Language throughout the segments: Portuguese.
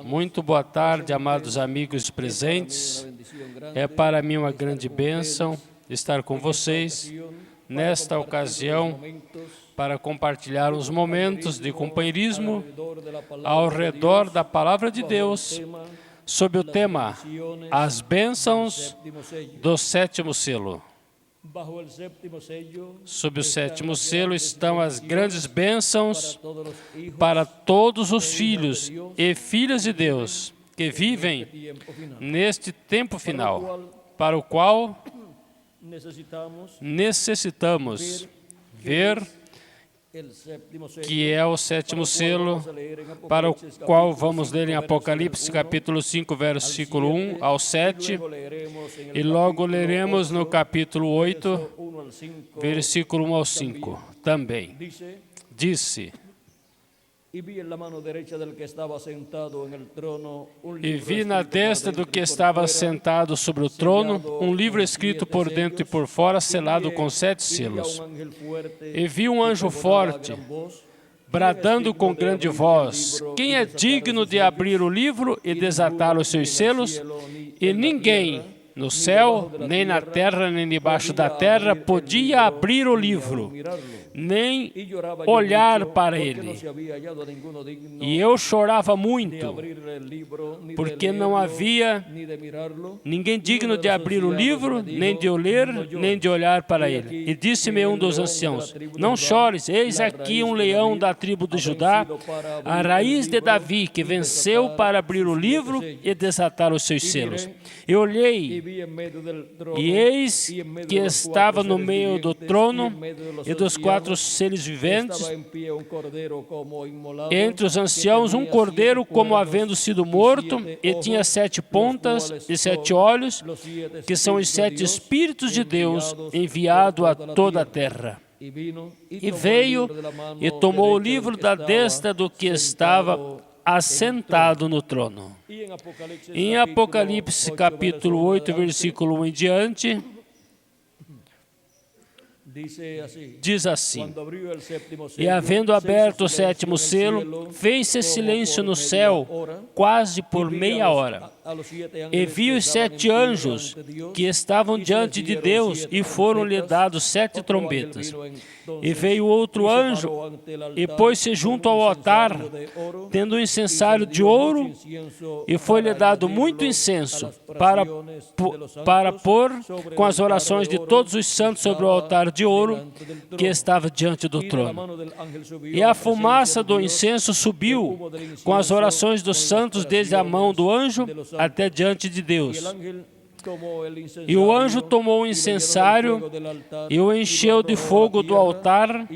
Muito boa tarde, amados amigos presentes. É para mim uma grande bênção estar com vocês nesta ocasião para compartilhar uns momentos de companheirismo ao redor da Palavra de Deus, sob o tema As Bênçãos do Sétimo Selo. Sob o sétimo selo estão as grandes bênçãos para todos os filhos e filhas de Deus que vivem neste tempo final, para o qual necessitamos ver que é o sétimo selo, para o qual vamos ler em Apocalipse capítulo 5, versículo 1 ao 7, e logo leremos no capítulo 8, versículo 1 ao 5, também. Disse: E vi na destra do que estava sentado sobre o trono um livro escrito por dentro e por fora, selado com 7 selos. E vi um anjo forte, bradando com grande voz: Quem é digno de abrir o livro e desatar os seus selos? E ninguém no céu, nem na terra, nem debaixo da terra, podia abrir o livro, nem olhar para ele. E eu chorava muito, porque não havia ninguém digno de abrir o livro, nem de o ler, nem de olhar para ele. E disse-me um dos anciãos: Não chores, eis aqui um leão da tribo de Judá, a raiz de Davi, que venceu para abrir o livro e desatar os seus selos. Eu olhei, e eis que estava no meio do trono e dos 4 seres viventes, entre os anciãos, um cordeiro como havendo sido morto, e tinha 7 pontas e 7 olhos, que são os 7 Espíritos de Deus enviados a toda a terra. E veio e tomou o livro da destra do que estava assentado no trono. Em Apocalipse capítulo 8, versículo 1 em diante, diz assim: E havendo aberto o sétimo selo, fez-se silêncio no céu, quase por meia hora. E vi os 7 anjos que estavam diante de Deus, e foram-lhe dados 7 trombetas. E veio outro anjo, e pôs-se junto ao altar, tendo um incensário de ouro, e foi-lhe dado muito incenso, para pôr com as orações de todos os santos sobre o altar de ouro, que estava diante do trono. E a fumaça do incenso subiu, com as orações dos santos, desde a mão do anjo até diante de Deus. E o anjo tomou o incensário e o encheu de fogo do altar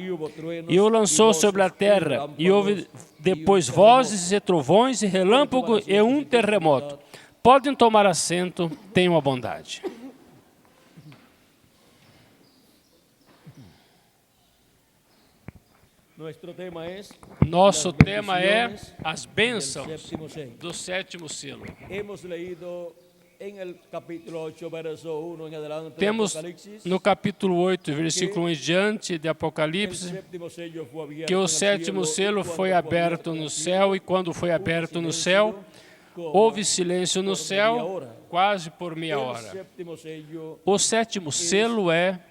e o lançou sobre a terra. E houve depois vozes e trovões e relâmpago e um terremoto. Podem tomar assento, tenham a bondade. Nosso tema é as bênçãos do sétimo selo. Temos no capítulo 8, versículo 1 em diante de Apocalipse, que o sétimo selo foi aberto no céu, e quando foi aberto no céu, houve silêncio no céu, quase por meia hora. O sétimo selo é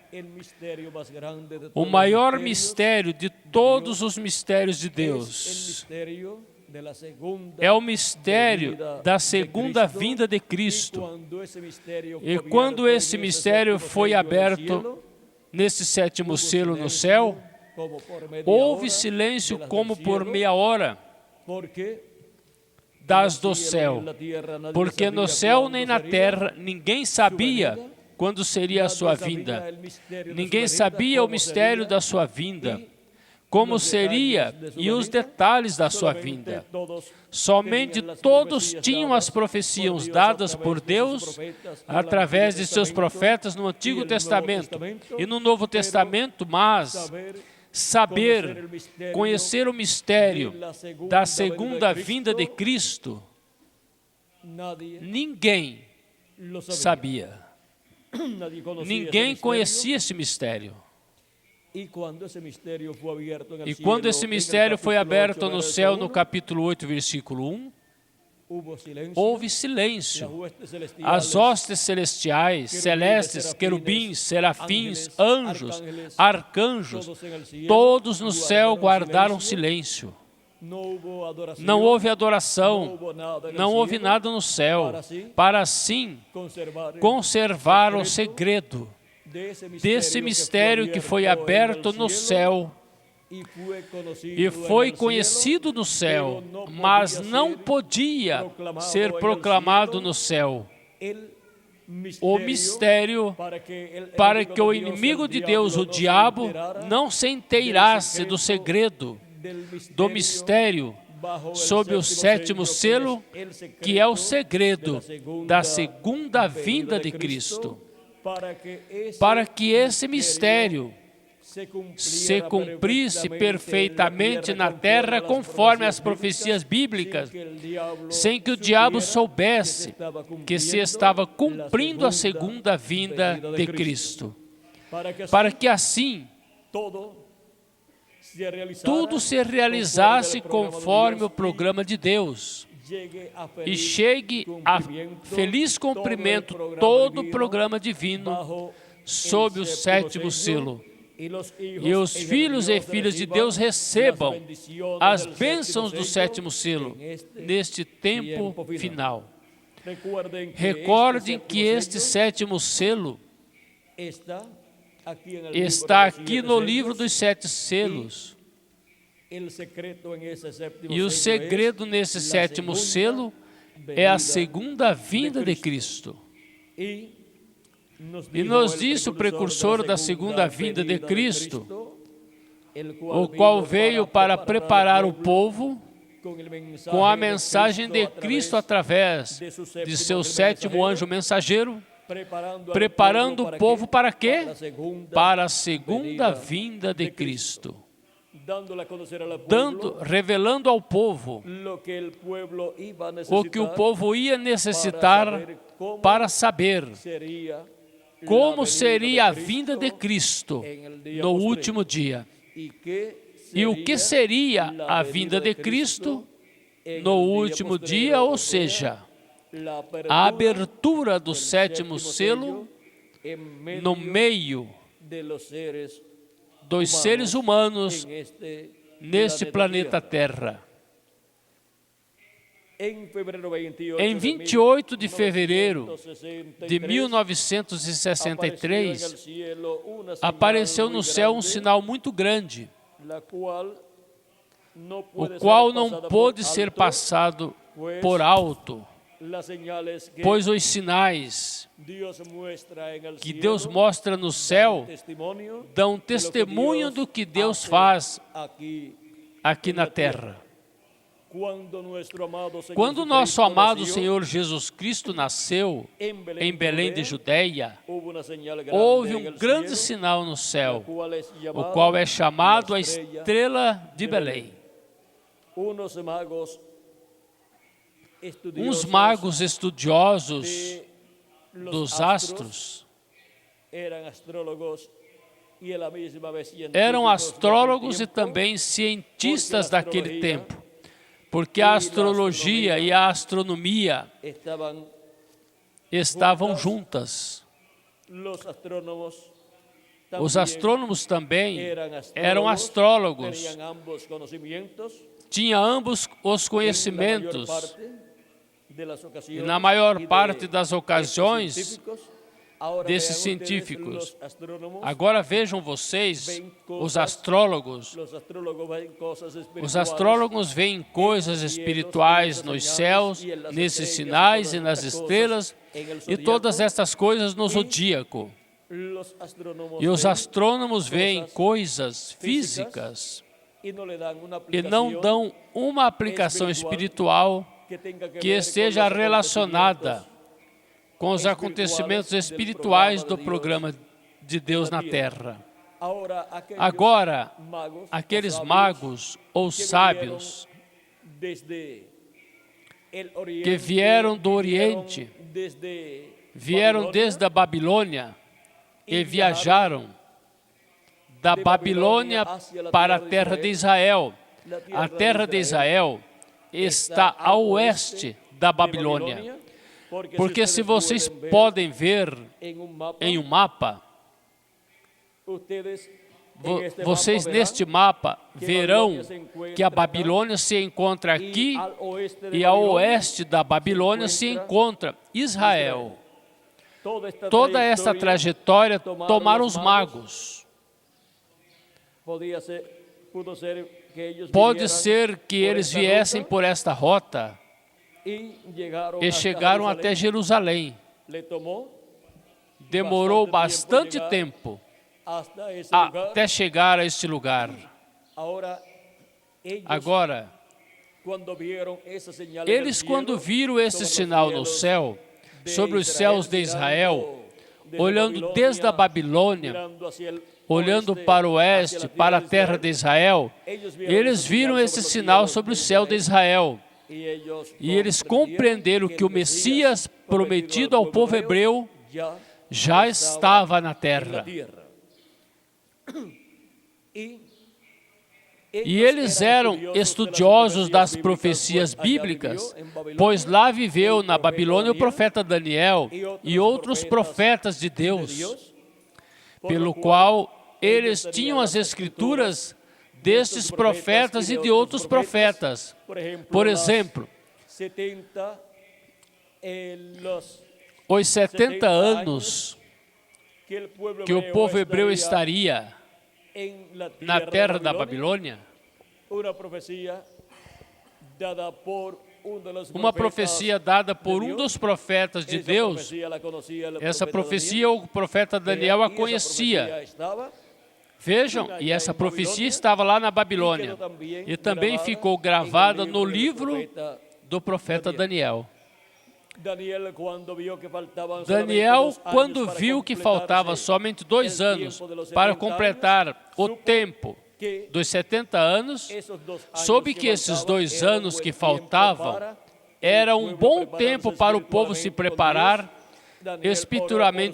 o maior mistério de todos os mistérios de Deus. É o mistério da segunda vinda de Cristo. E quando esse mistério foi aberto nesse sétimo selo no céu, houve silêncio como por meia hora das do céu, porque no céu nem na terra ninguém sabia quando seria a sua vinda. Ninguém sabia o mistério da sua vinda, como seria e os detalhes da sua vinda. Somente todos tinham as profecias dadas por Deus através de seus profetas no Antigo Testamento e no Novo Testamento, mas saber, conhecer o mistério da segunda vinda de Cristo, ninguém sabia. Ninguém conhecia esse mistério. E quando esse mistério foi aberto no céu, no capítulo 8, versículo 1, houve silêncio. As hostes celestiais, celestes, querubins, serafins, anjos, arcanjos, todos no céu guardaram silêncio. Não houve adoração, não houve nada no céu, para assim conservar o segredo desse mistério que foi aberto no céu e foi conhecido no céu, mas não podia ser proclamado no céu. O mistério para que o inimigo de Deus, o diabo, não se inteirasse do segredo, do mistério sob o sétimo selo, que é o segredo da segunda vinda de Cristo. Para que esse mistério se cumprisse perfeitamente na terra, conforme as profecias bíblicas, sem que o diabo soubesse que se estava cumprindo a segunda vinda de Cristo. Para que assim tudo se realizasse conforme o programa de Deus e chegue a feliz cumprimento todo o programa divino sob o sétimo selo. E os filhos e filhas de Deus recebam as bênçãos do sétimo selo neste tempo final. Recordem que este sétimo selo está aqui no livro dos 7 selos. E o segredo nesse sétimo selo é a segunda vinda de Cristo. E nos diz o precursor da segunda vinda de Cristo, o qual veio para preparar o povo com a mensagem de Cristo através de seu sétimo anjo mensageiro, preparando o povo para quê? Para a segunda vinda de Cristo. Revelando ao povo o que o povo ia necessitar para saber como seria a vinda de Cristo no último dia. E o que seria a vinda de Cristo no último dia, ou seja, a abertura do sétimo selo no meio dos seres humanos neste planeta Terra. Em 28 de fevereiro de 1963, apareceu no céu um sinal muito grande, o qual não pôde ser passado por alto, pois os sinais que Deus mostra no céu dão testemunho do que Deus faz aqui na terra. Quando nosso amado Senhor Jesus Cristo nasceu em Belém de Judeia, houve um grande sinal no céu, o qual é chamado a estrela de Belém. Uns magos estudiosos dos astros eram astrólogos e também cientistas daquele tempo, porque a astrologia e a astronomia estavam juntas. Os astrônomos também eram astrólogos, tinham ambos os conhecimentos, e na maior parte das ocasiões desses científicos. Agora vejam vocês, os astrólogos veem coisas espirituais nos céus, nesses sinais e nas estrelas, e todas estas coisas no zodíaco. E os astrônomos veem coisas físicas e não dão uma aplicação espiritual que esteja relacionada com os acontecimentos espirituais do programa de Deus na Terra. Agora, aqueles magos ou sábios que vieram do Oriente, vieram desde a Babilônia e viajaram da Babilônia para a terra de Israel. A terra de Israel está a oeste da Babilônia. Porque se vocês podem ver em um mapa, vocês neste mapa verão que a Babilônia se encontra aqui e ao oeste da Babilônia se encontra Israel. Toda essa trajetória tomaram os magos. Pode ser que eles viessem por esta rota e chegaram até Jerusalém. Demorou bastante tempo até chegar a este lugar. Agora, eles quando viram esse sinal no céu, sobre os céus de Israel, olhando desde a Babilônia, olhando para o oeste, para a terra de Israel, eles viram esse sinal sobre o céu de Israel. E eles compreenderam que o Messias prometido ao povo hebreu já estava na terra. E eles eram estudiosos das profecias bíblicas, pois lá viveu na Babilônia o profeta Daniel e outros profetas de Deus, pelo qual eles tinham as escrituras destes profetas e de outros profetas. Por exemplo, os 70 anos que o povo hebreu estaria na terra da Babilônia, uma profecia dada por um dos profetas de Deus. Essa profecia o profeta Daniel a conhecia. Vejam, e essa profecia estava lá na Babilônia e também ficou gravada no livro do profeta Daniel. Daniel, quando viu que faltava somente 2 anos para completar o tempo dos 70 anos, soube que esses 2 anos que faltavam era um bom tempo para o povo se preparar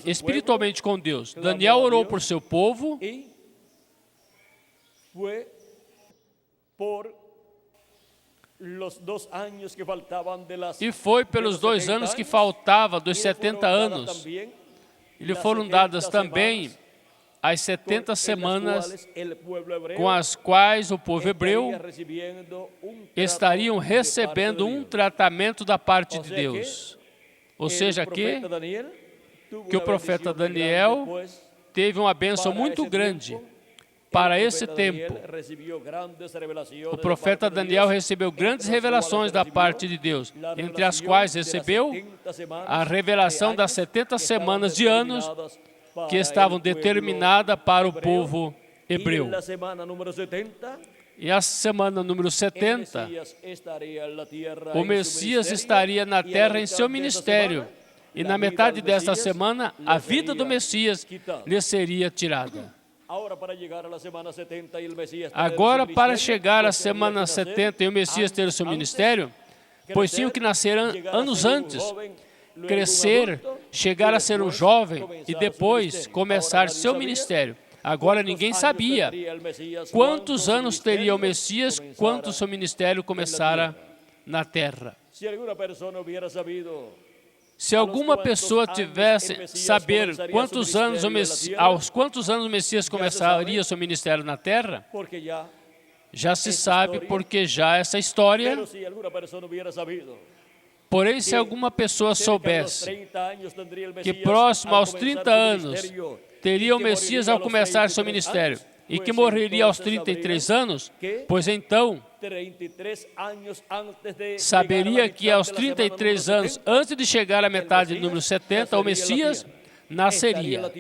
espiritualmente com Deus. Daniel orou por seu povo e foi pelos 2 anos que faltavam dos 70 anos. E lhe foram dadas também as 70 semanas com as quais o povo hebreu estariam recebendo um tratamento da parte de Deus. Ou seja, que o profeta Daniel teve uma bênção muito grande. Para esse tempo, o profeta Daniel recebeu grandes revelações da parte de Deus, entre as quais recebeu a revelação das 70 semanas de anos que estavam determinadas para o povo hebreu. E a semana número 70, o Messias estaria na terra em seu ministério. E na metade desta semana, a vida do Messias lhe seria tirada. Agora, para chegar à semana 70 e o Messias ter o seu ministério, pois tinham que nascer anos antes, crescer, chegar a ser um jovem e depois começar seu ministério. Agora ninguém sabia quantos anos teria o Messias quando seu ministério começara na terra. Se alguma pessoa tivesse saber aos quantos anos o Messias começaria seu ministério na terra, já se sabe, porque já essa história. Porém, se alguma pessoa soubesse que próximo aos 30 anos teria o Messias ao começar seu ministério e que morreria aos 33 anos, pois então saberia que aos 33 anos, antes de chegar à metade do número 70, o Messias nasceria,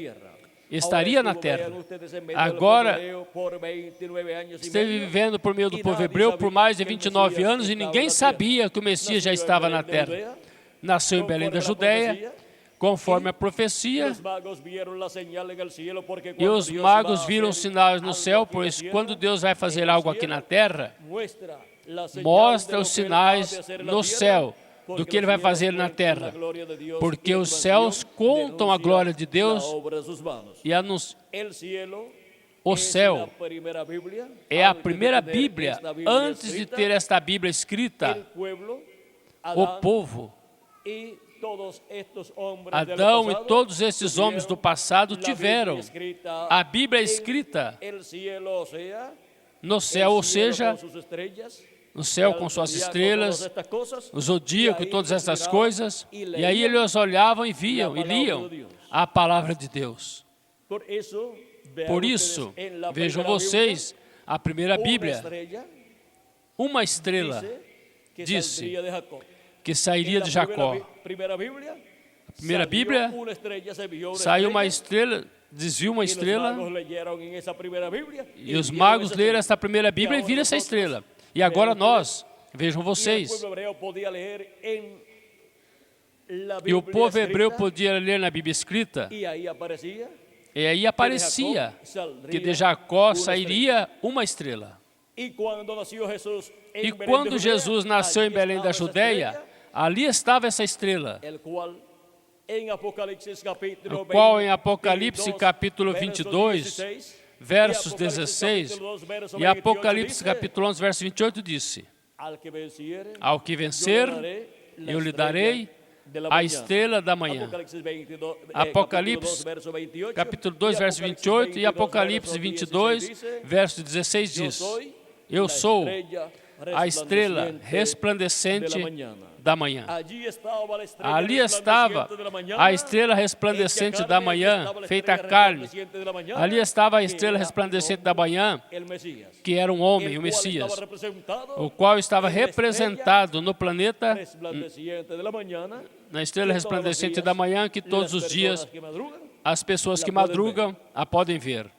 estaria na terra. Agora, esteve vivendo por meio do povo hebreu por mais de 29 anos e ninguém sabia que o Messias já estava na terra. Nasceu em Belém da Judéia, conforme a profecia, e os magos viram sinais no céu, pois quando Deus vai fazer algo aqui na terra, mostra os sinais no céu do que Ele vai fazer na terra, porque os céus contam a glória de Deus e O céu é a primeira Bíblia. Antes de ter esta Bíblia escrita, o povo, Adão e todos esses homens do passado tiveram a Bíblia escrita no céu, ou seja, no céu com suas estrelas, o zodíaco e todas essas coisas, e aí eles olhavam e viam e liam a palavra de Deus. Por isso, vejam vocês, a primeira Bíblia, uma estrela disse que sairia de Jacó. A primeira Bíblia, saiu uma estrela, desviou uma estrela, e os magos leram esta primeira Bíblia e viram essa estrela. E agora nós, vejam vocês, e o povo hebreu podia ler na Bíblia escrita, e aí aparecia que de Jacó sairia uma estrela. E quando Jesus nasceu em Belém da Judéia, ali estava essa estrela, o qual em Apocalipse capítulo 22, versos 16, e Apocalipse capítulo 11, verso 28 disse: ao que vencer, eu lhe darei a estrela da manhã. Apocalipse capítulo 2, verso 28 e Apocalipse 22, verso 16 diz: eu sou a estrela resplandecente da manhã. Ali estava a estrela resplandecente da manhã, feita carne. Ali estava a estrela resplandecente da manhã, que era um homem, o Messias, o qual estava representado no planeta, na estrela resplandecente da manhã, que todos os dias as pessoas que madrugam a podem ver.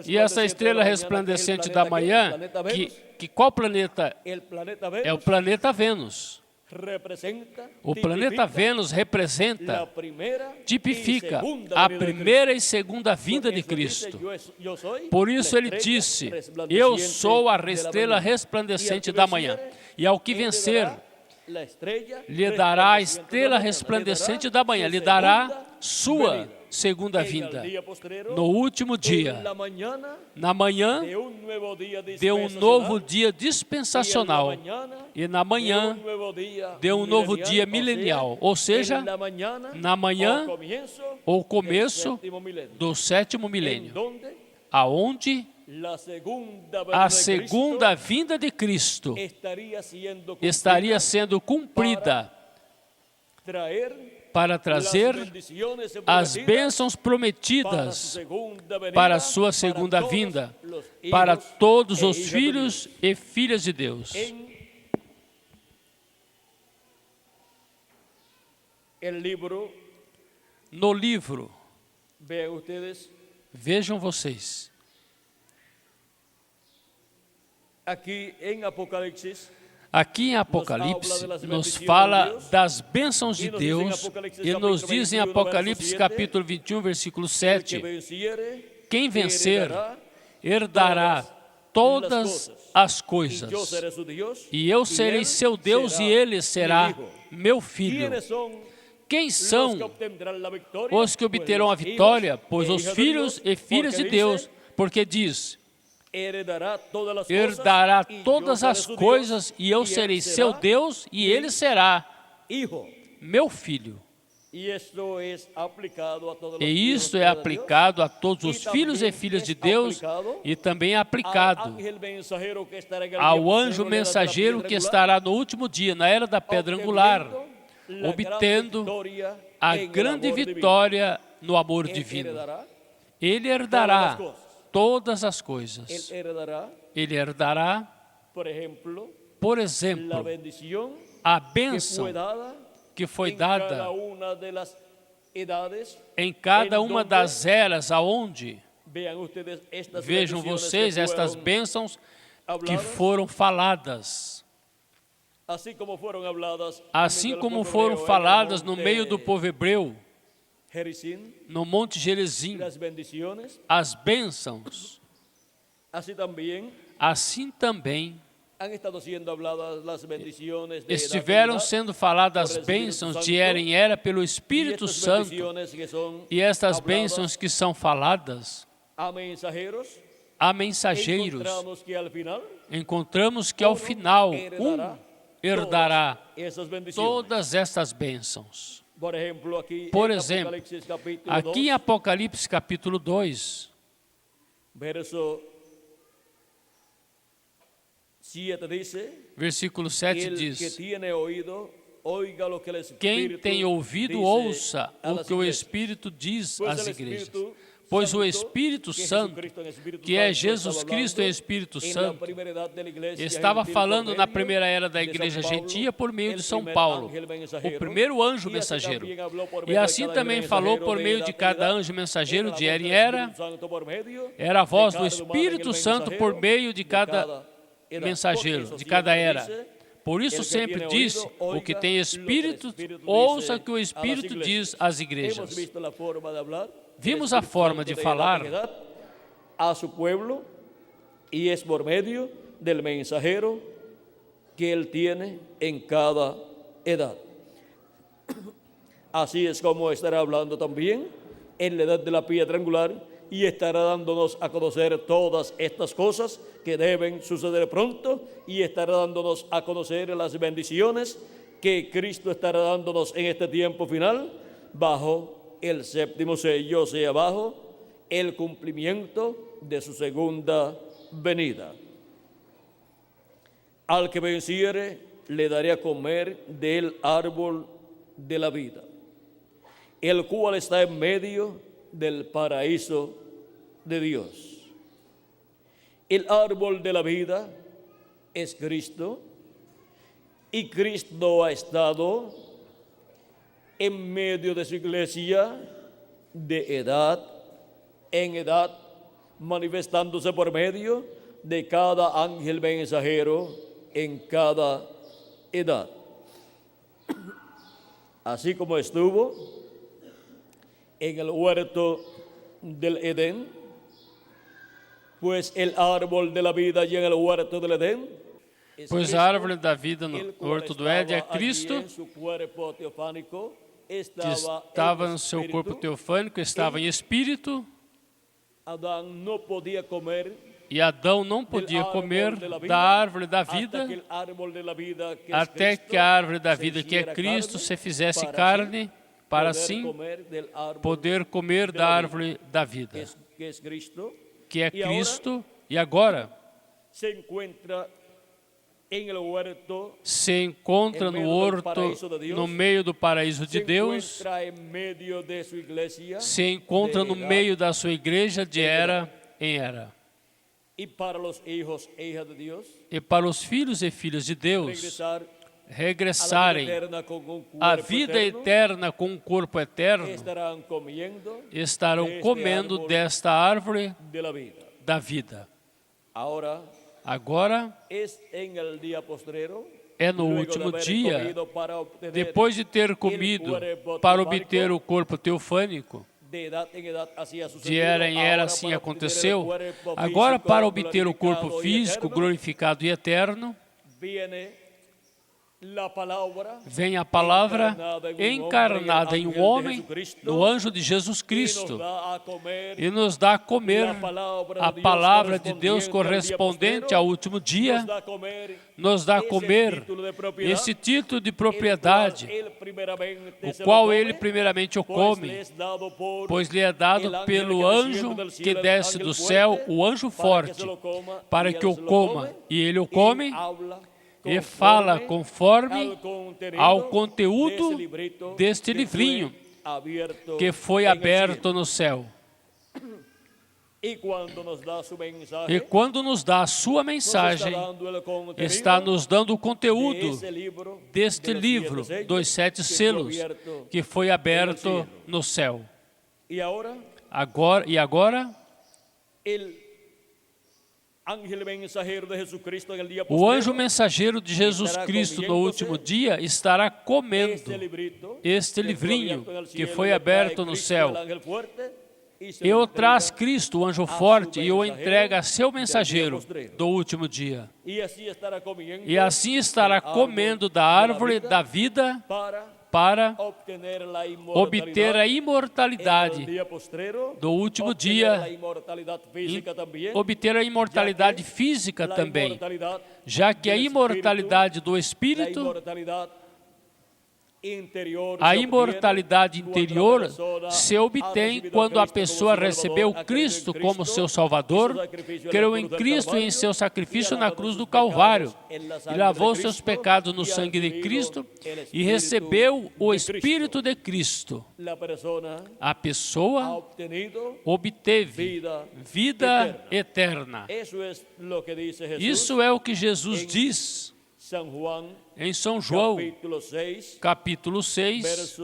E essa estrela resplandecente da manhã, que qual planeta? É o planeta Vênus. O planeta Vênus representa, tipifica a primeira e segunda vinda de Cristo. Por isso ele disse: eu sou a estrela resplandecente da manhã. E ao que vencer, lhe dará a estrela resplandecente da manhã, lhe dará sua segunda vinda. No último dia, na manhã de um novo dia dispensacional, e na manhã de um novo dia milenial, ou seja, na manhã ou começo do sétimo milênio, aonde a segunda vinda de Cristo estaria sendo cumprida para trazer as bênçãos prometidas para a sua segunda vinda, para todos os filhos e filhas de Deus. No livro, vejam vocês, aqui em Apocalipse, nos fala das bênçãos de Deus e nos diz em Apocalipse capítulo 21, versículo 7, quem vencer herdará todas as coisas, e eu serei seu Deus e ele será meu filho. Quem são os que obterão a vitória? Pois os filhos e filhas de Deus, porque diz: herdará todas as coisas e eu serei seu Deus e ele será meu filho. E isto é aplicado a todos os filhos e filhas de Deus e também é aplicado ao anjo mensageiro que estará no último dia, na era da pedra angular, obtendo a grande vitória no amor divino. Ele herdará todas as coisas. Ele herdará, por exemplo, a bênção que foi dada em cada uma das eras aonde, vejam vocês, estas bênçãos que foram faladas. Assim como foram faladas no meio do povo hebreu, no Monte Gerizim, as bênçãos, assim também estiveram sendo faladas as bênçãos de era em era pelo Espírito Santo, e estas bênçãos que são faladas a mensageiros, encontramos que ao final herdará todas estas bênçãos. Por exemplo, aqui em Apocalipse capítulo 2, versículo 7 diz: quem tem ouvido, ouça o que o Espírito diz às igrejas. Pois o Espírito Santo, que é Jesus Cristo e Espírito Santo, estava falando na primeira era da igreja gentia por meio de São Paulo, o primeiro anjo mensageiro. E assim também falou por meio de cada anjo mensageiro de era em era, era a voz do Espírito Santo por meio de cada mensageiro, de cada era. Por isso sempre disse, o que tem Espírito, ouça o que o Espírito diz às igrejas. Vimos a forma de falar a su pueblo y es por medio del mensajero que él tiene en cada edad. Así es como estará hablando también en la edad de la piedra angular y estará dándonos a conocer todas estas cosas que deben suceder pronto y estará dándonos a conocer las bendiciones que Cristo estará dándonos en este tiempo final bajo el séptimo sello, o sea, bajo el cumplimiento de su segunda venida. Al que venciere, le daré a comer del árbol de la vida, el cual está en medio del paraíso de Dios. El árbol de la vida es Cristo, y Cristo ha estado en medio de su iglesia de edad en edad, manifestándose por medio de cada ángel mensajero en cada edad. Así como estuvo en el huerto del Edén, pues el árbol de la vida y en el huerto del Edén, pois a árvore da vida no horto do Éden é Cristo, que estava no seu corpo teofânico, estava em espírito, e Adão não podia comer da árvore da vida, até que a árvore da vida, que é Cristo, se fizesse carne, para assim poder comer da árvore da vida, que é Cristo, e agora se encontra no horto, no meio do paraíso de Deus, se encontra no meio da sua igreja de era em era. E para os filhos e filhas de Deus regressarem à vida eterna com o corpo eterno, estarão comendo desta árvore da vida. Agora, é no último dia, depois de ter comido para obter o corpo teofânico, de era em era assim aconteceu, agora para obter o corpo físico glorificado e eterno, vem a palavra encarnada em um homem, no anjo de Jesus Cristo, e nos dá a comer a palavra de Deus correspondente ao último dia, nos dá a comer esse título de propriedade, o qual ele primeiramente o come, pois lhe é dado pelo anjo que desce do céu, o anjo forte, para que o coma, e ele o come, e fala conforme ao conteúdo deste livrinho que foi aberto no céu. E quando nos dá a sua mensagem, está nos dando o conteúdo deste livro, dos 7 selos, que foi aberto no céu. Agora, o anjo mensageiro de Jesus Cristo no último dia estará comendo este livrinho que foi aberto no céu. y o traz Cristo, o anjo forte, e o entrega a seu mensageiro do último dia. E assim estará comendo da árvore da vida para obter a imortalidade do último dia, obter a imortalidade física também, já que a imortalidade do espírito, a imortalidade interior se obtém quando a pessoa recebeu Cristo como seu Salvador, creu em Cristo e em seu sacrifício na cruz do Calvário, e lavou seus pecados no sangue de Cristo e recebeu o Espírito de Cristo. A pessoa obteve vida eterna. Isso é o que Jesus diz em São João, capítulo 6,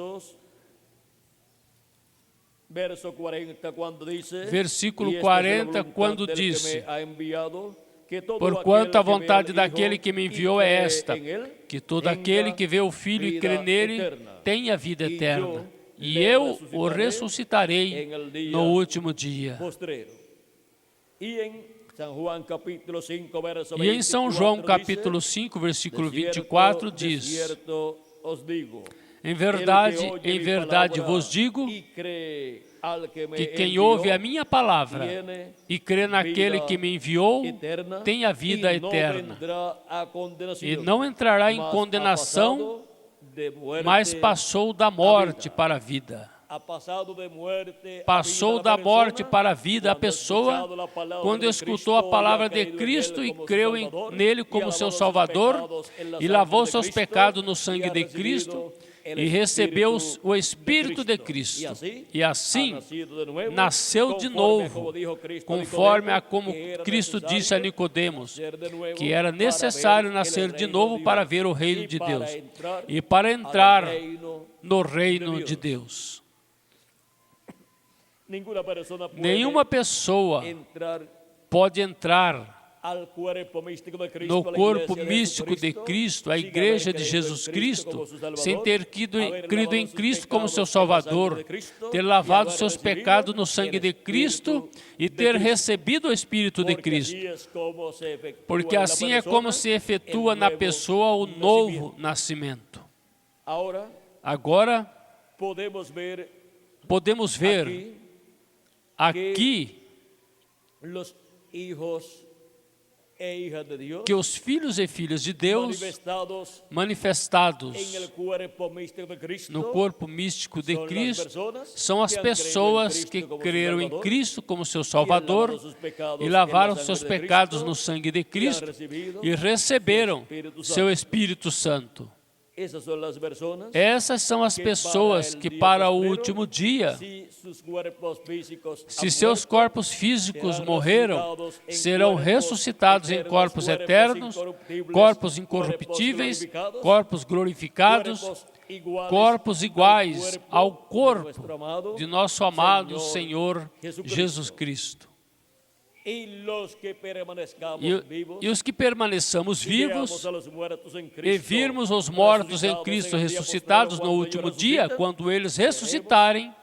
versículo 40, quando disse: porquanto a vontade daquele que me enviou é esta, que todo aquele que vê o Filho e crê nele tem a vida eterna, e eu o ressuscitarei no último dia. E em São João, capítulo 5, versículo 24, diz: em verdade vos digo, que quem ouve a minha palavra e crê naquele que me enviou, tem a vida eterna, e não entrará em condenação, mas passou da morte para a vida. Passou da morte para a vida a pessoa quando escutou a palavra de Cristo e creu nele como seu Salvador e lavou seus pecados no sangue de Cristo e recebeu o Espírito de Cristo. E assim nasceu de novo, conforme a como Cristo disse a Nicodemos, que era necessário nascer de novo para ver o reino de Deus e para entrar no reino de Deus. Nenhuma pessoa pode entrar no corpo místico de Cristo, a Igreja de Jesus Cristo, sem ter crido em Cristo como seu Salvador, ter lavado seus pecados no sangue de Cristo e ter recebido o Espírito de Cristo. Porque assim é como se efetua na pessoa o novo nascimento. Agora, podemos ver aqui que os filhos e filhas de Deus manifestados no corpo místico de Cristo são as pessoas que creram em Cristo como seu Salvador e lavaram seus pecados no sangue de Cristo e receberam seu Espírito Santo. Essas são as pessoas que para o último dia, se seus corpos físicos morreram, serão ressuscitados em corpos eternos, corpos incorruptíveis, corpos glorificados, corpos iguais ao corpo de nosso amado Senhor Jesus Cristo. E os que permaneçamos vivos e virmos os mortos em Cristo ressuscitados no último dia, quando eles ressuscitarem,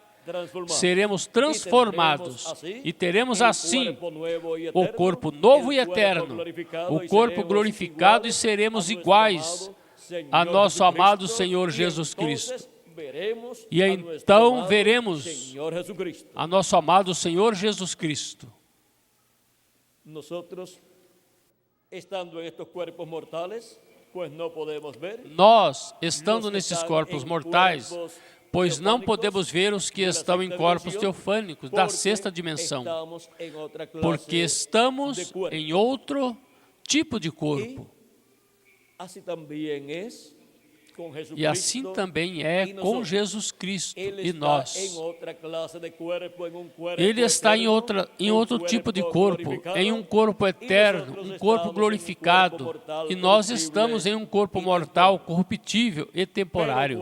seremos transformados e teremos assim o corpo novo e eterno, o corpo glorificado, e seremos iguais a nosso amado Senhor Jesus Cristo. E então veremos a nosso amado Senhor Jesus Cristo. Nós, estando nesses corpos mortais, pois não podemos ver os que estão em corpos teofânicos da sexta dimensão, porque estamos em outro tipo de corpo. E assim também é com Jesus Cristo e nós. Ele está em outro tipo de corpo, em um corpo eterno, um corpo glorificado, e nós estamos em um corpo mortal, corruptível e temporário.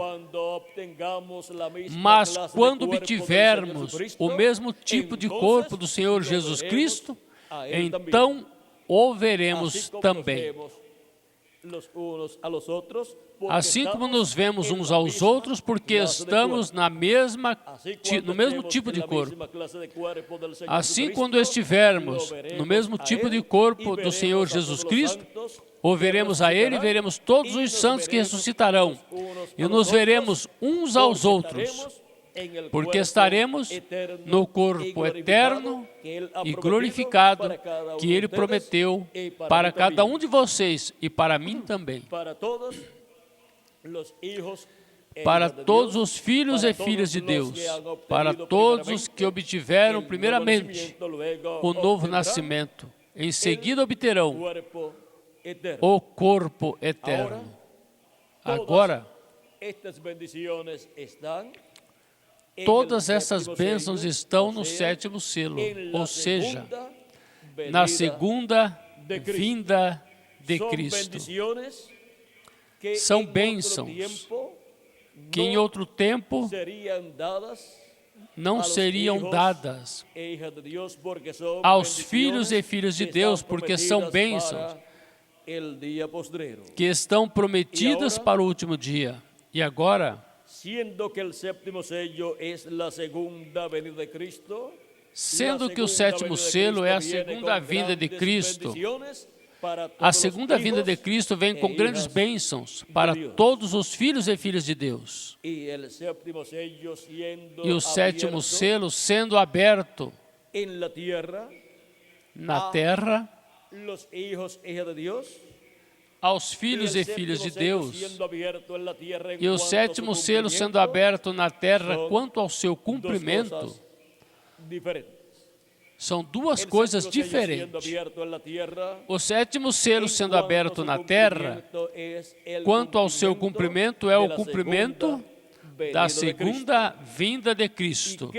Mas quando obtivermos o mesmo tipo de corpo do Senhor Jesus Cristo, então o veremos também. Assim como nos vemos uns aos outros, porque estamos no mesmo tipo de corpo. Assim, quando estivermos no mesmo tipo de corpo do Senhor Jesus Cristo, ou veremos a Ele, veremos todos os santos que ressuscitarão, e nos veremos uns aos outros, porque estaremos no corpo eterno e glorificado que Ele prometeu para cada um de vocês e para mim também. Para todos os filhos e filhas de Deus, para todos os que obtiveram primeiramente o novo nascimento, em seguida obterão o corpo eterno. Agora, todas essas bênçãos estão no sétimo selo, ou seja, na segunda vinda de Cristo. São bênçãos que em outro tempo não seriam dadas aos filhos e filhas de Deus, porque são bênçãos que estão prometidas para o último dia. E agora, sendo que o sétimo selo é a segunda vinda de Cristo, a segunda vinda de Cristo vem com grandes bênçãos para todos os filhos e filhas de Deus. E o sétimo selo sendo aberto na terra aos filhos e filhas de Deus. E o sétimo selo sendo aberto na terra quanto ao seu cumprimento, são duas coisas diferentes. O sétimo selo sendo aberto na terra, quanto ao seu cumprimento, é o cumprimento da segunda vinda de Cristo.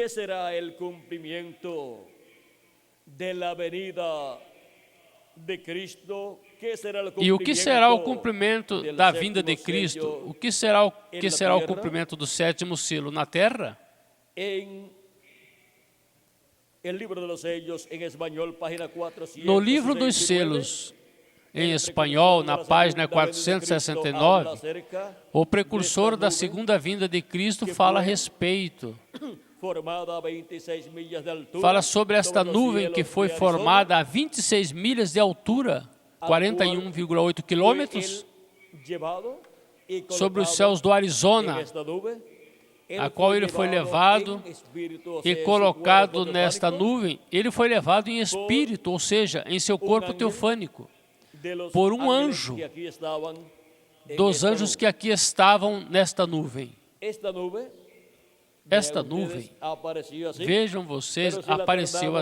E o que será o cumprimento da vinda de Cristo? O que será o cumprimento do sétimo selo na terra? No livro dos selos, em espanhol, na página 469, o precursor da segunda vinda de Cristo fala a respeito. Fala sobre esta nuvem que foi formada a 26 milhas de altura, 41,8 quilômetros, sobre os céus do Arizona, a qual ele foi levado e colocado nesta nuvem. Ele foi levado em espírito, ou seja, em seu corpo teofânico, por um anjo, dos anjos que aqui estavam nesta nuvem. Esta nuvem, vejam vocês, apareceu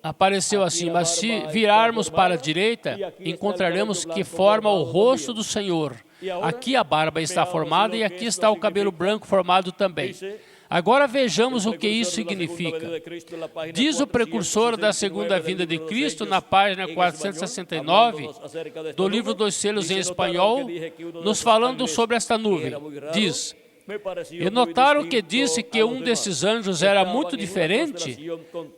apareceu assim, mas se virarmos para a direita, encontraremos que forma o rosto do Senhor. Aqui a barba está formada e aqui está o cabelo branco formado também. Agora vejamos o que isso significa. Diz o precursor da segunda vinda de Cristo, na página 469, do livro dos selos em espanhol, nos falando sobre esta nuvem. Diz: e notaram que disse que um desses anjos era muito diferente?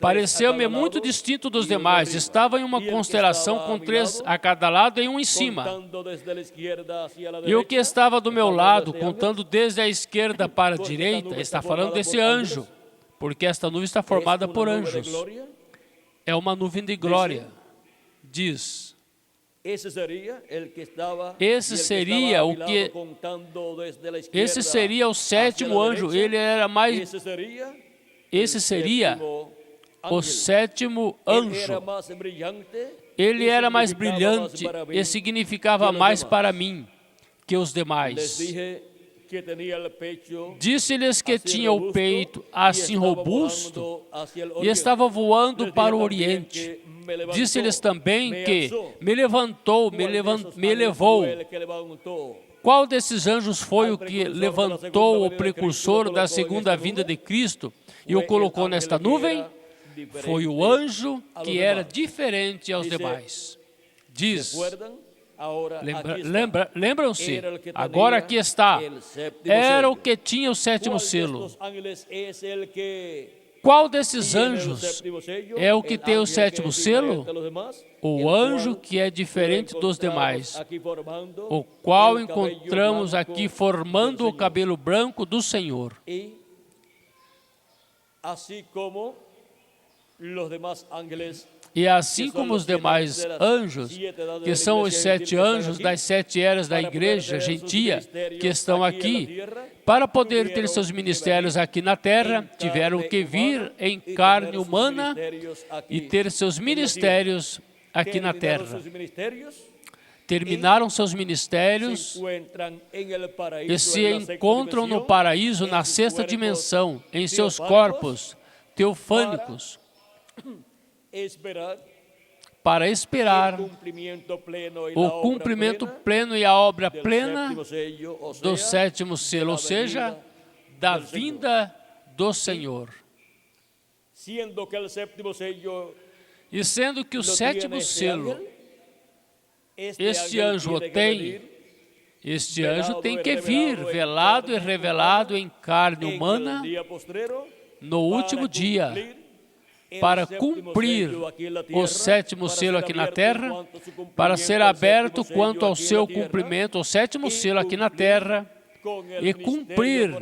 Pareceu-me muito distinto dos demais. Estava em uma constelação com 3 a cada lado e um em cima. E o que estava do meu lado, contando desde a esquerda para a direita, está falando desse anjo, porque esta nuvem está formada por anjos. É uma nuvem de glória. Diz: esse seria o sétimo anjo. Esse seria o sétimo anjo. Ele era mais brilhante e significava mais para mim que os demais. Disse-lhes que tinha o peito assim robusto e estava voando para o Oriente. Disse-lhes também que me levou. Qual desses anjos foi o que levantou o precursor da segunda vinda de Cristo e o colocou nesta nuvem? Foi o anjo que era diferente aos demais. Diz: lembram-se, agora aqui está, era o que tinha o sétimo selo. Qual desses anjos é o que tem o sétimo selo? O anjo que é diferente dos demais, o qual encontramos aqui formando o cabelo branco do Senhor. E assim como os demais anjos, que são os 7 anjos das 7 eras da igreja gentia, que estão aqui, para poder ter seus ministérios aqui na terra, tiveram que vir em carne humana e ter seus ministérios aqui na terra. Terminaram seus ministérios e se encontram no paraíso, na 6ª dimensão, em seus corpos teofânicos, para esperar o cumprimento pleno e a obra plena do 7º selo, ou seja, da vinda do Senhor. E sendo que o 7º selo, este anjo tem que vir velado e revelado em carne humana no último dia, para cumprir o 7º selo aqui na terra, para ser aberto quanto ao seu cumprimento, o 7º selo aqui na terra, e cumprir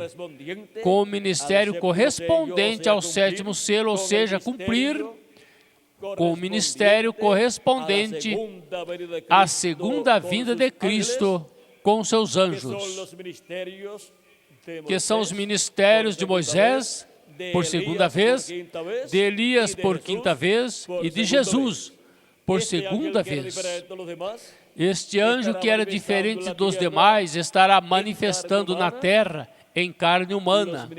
com o ministério correspondente ao 7º selo, ou seja, cumprir com o ministério correspondente à segunda vinda de Cristo com seus anjos, que são os ministérios de Moisés, por segunda vez, de Elias por quinta vez e de Jesus por segunda vez. Este anjo que era diferente dos demais estará manifestando na terra em carne humana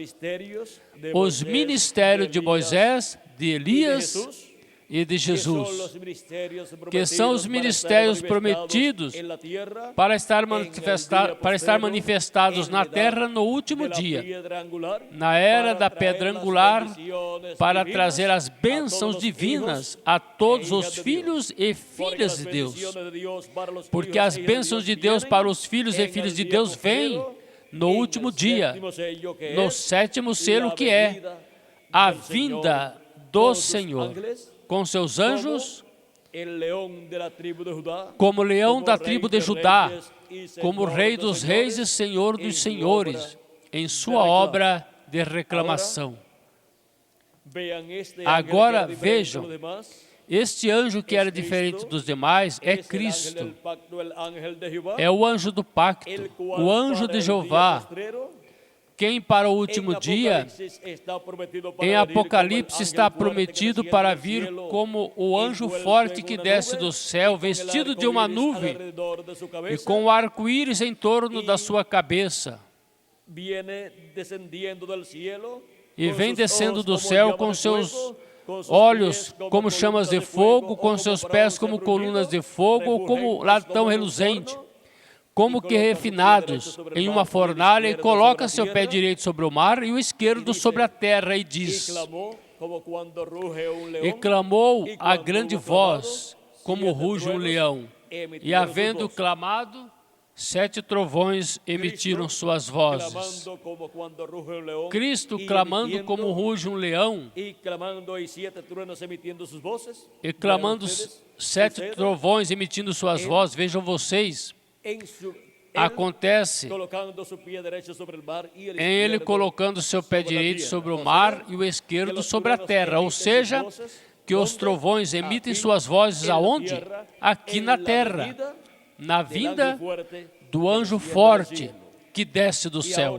os ministérios de Moisés, de Elias e de Jesus, que são os ministérios prometidos para estar manifestados na terra no último dia, na era da pedra angular, para trazer as bênçãos divinas a todos os filhos e filhas de Deus, porque as bênçãos de Deus para os filhos e filhas de Deus vêm no último dia, no 7º selo, que é a vinda do Senhor, com seus anjos, como leão da tribo de Judá, como rei dos reis e senhor dos senhores, em sua obra de reclamação. Agora vejam, este anjo que era diferente dos demais é Cristo, é o anjo do pacto, o anjo de Jeová, quem para o último dia, em Apocalipse, está prometido para vir como o anjo forte que desce do céu, vestido de uma nuvem e com o arco-íris em torno da sua cabeça. E vem descendo do céu com seus olhos como chamas de fogo, com seus pés como colunas de fogo ou como latão reluzente, como que refinados em uma fornalha, e coloca seu pé direito sobre o mar e o esquerdo sobre a terra, e diz: e clamou a grande voz, como ruge um leão, e havendo clamado, 7 trovões emitiram suas vozes. Cristo clamando como ruge um leão, e clamando 7 trovões emitindo suas vozes. Vejam vocês, acontece em ele colocando seu pé direito sobre o mar e o esquerdo sobre a terra, ou seja, que os trovões emitem suas vozes aonde? Aqui na terra, na vinda do anjo forte que desce do céu.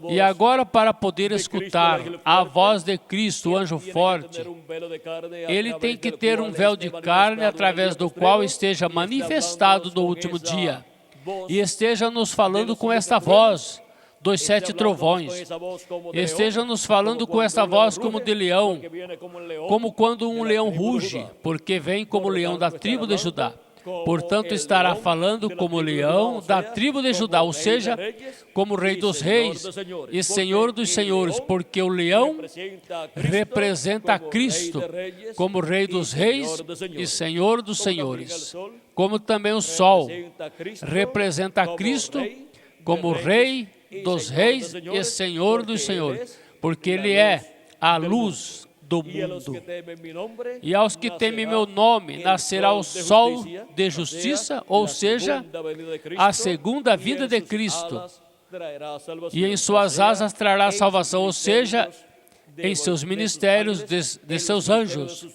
E agora, para poder escutar a voz de Cristo, o anjo forte, ele tem que ter um véu de carne através do qual esteja manifestado no último dia e esteja nos falando com esta voz dos 7 trovões, esteja nos falando com esta voz como de leão, como quando um leão ruge, porque vem como leão da tribo de Judá. Portanto, estará falando como leão da tribo de Judá, ou seja, como rei dos reis e senhor dos senhores, porque o leão representa a Cristo como rei dos reis e senhor dos senhores, como também o sol representa a Cristo como rei dos reis e Senhor dos senhores, porque Ele é a luz do mundo. E aos que temem meu nome nascerá o sol de justiça, ou seja, a segunda vinda de Cristo. E em suas asas trará salvação, ou seja, em seus ministérios de seus anjos,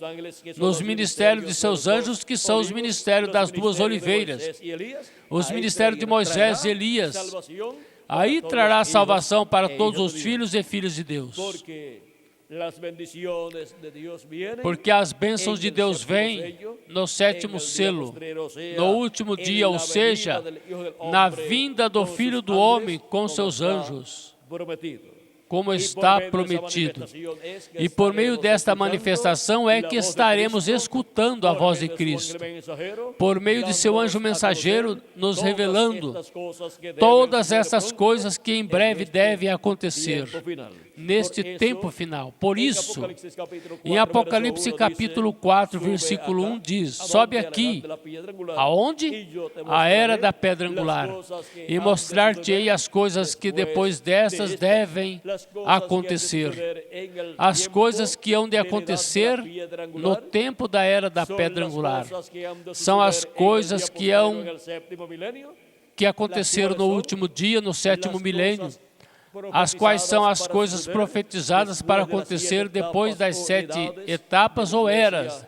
nos ministérios de seus anjos, que são os ministérios das duas oliveiras, os ministérios de Moisés e Elias. Aí trará salvação para todos os filhos e filhas de Deus. Porque as bênçãos de Deus vêm no sétimo selo, no último dia, ou seja, na vinda do Filho do Homem com seus anjos, como está prometido. E por meio desta manifestação é que estaremos escutando a voz de Cristo, por meio de seu anjo mensageiro, nos revelando todas essas coisas que em breve devem acontecer, neste tempo final. Por isso, em Apocalipse capítulo 4, versículo 1 diz: sobe aqui, aonde? A era da pedra angular, e mostrar-te-ei as coisas que depois destas devem acontecer. As coisas que hão de acontecer no tempo da era da pedra angular são as coisas que aconteceram no último dia, no sétimo milênio, as quais são as coisas profetizadas para acontecer depois das 7 etapas ou eras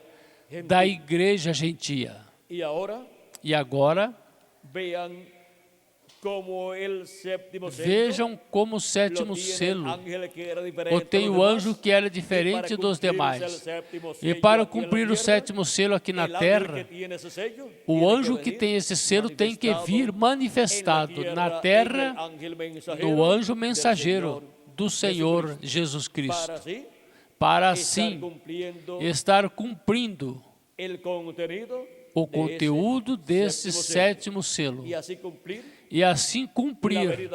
da igreja gentia. E agora, vejam como o sétimo selo tem o anjo que era diferente dos demais. E para cumprir o sétimo selo aqui na terra, o anjo que tem esse selo tem que vir manifestado na terra no anjo mensageiro do Senhor Jesus Cristo, para assim estar cumprindo o conteúdo desse sétimo selo, e assim cumprir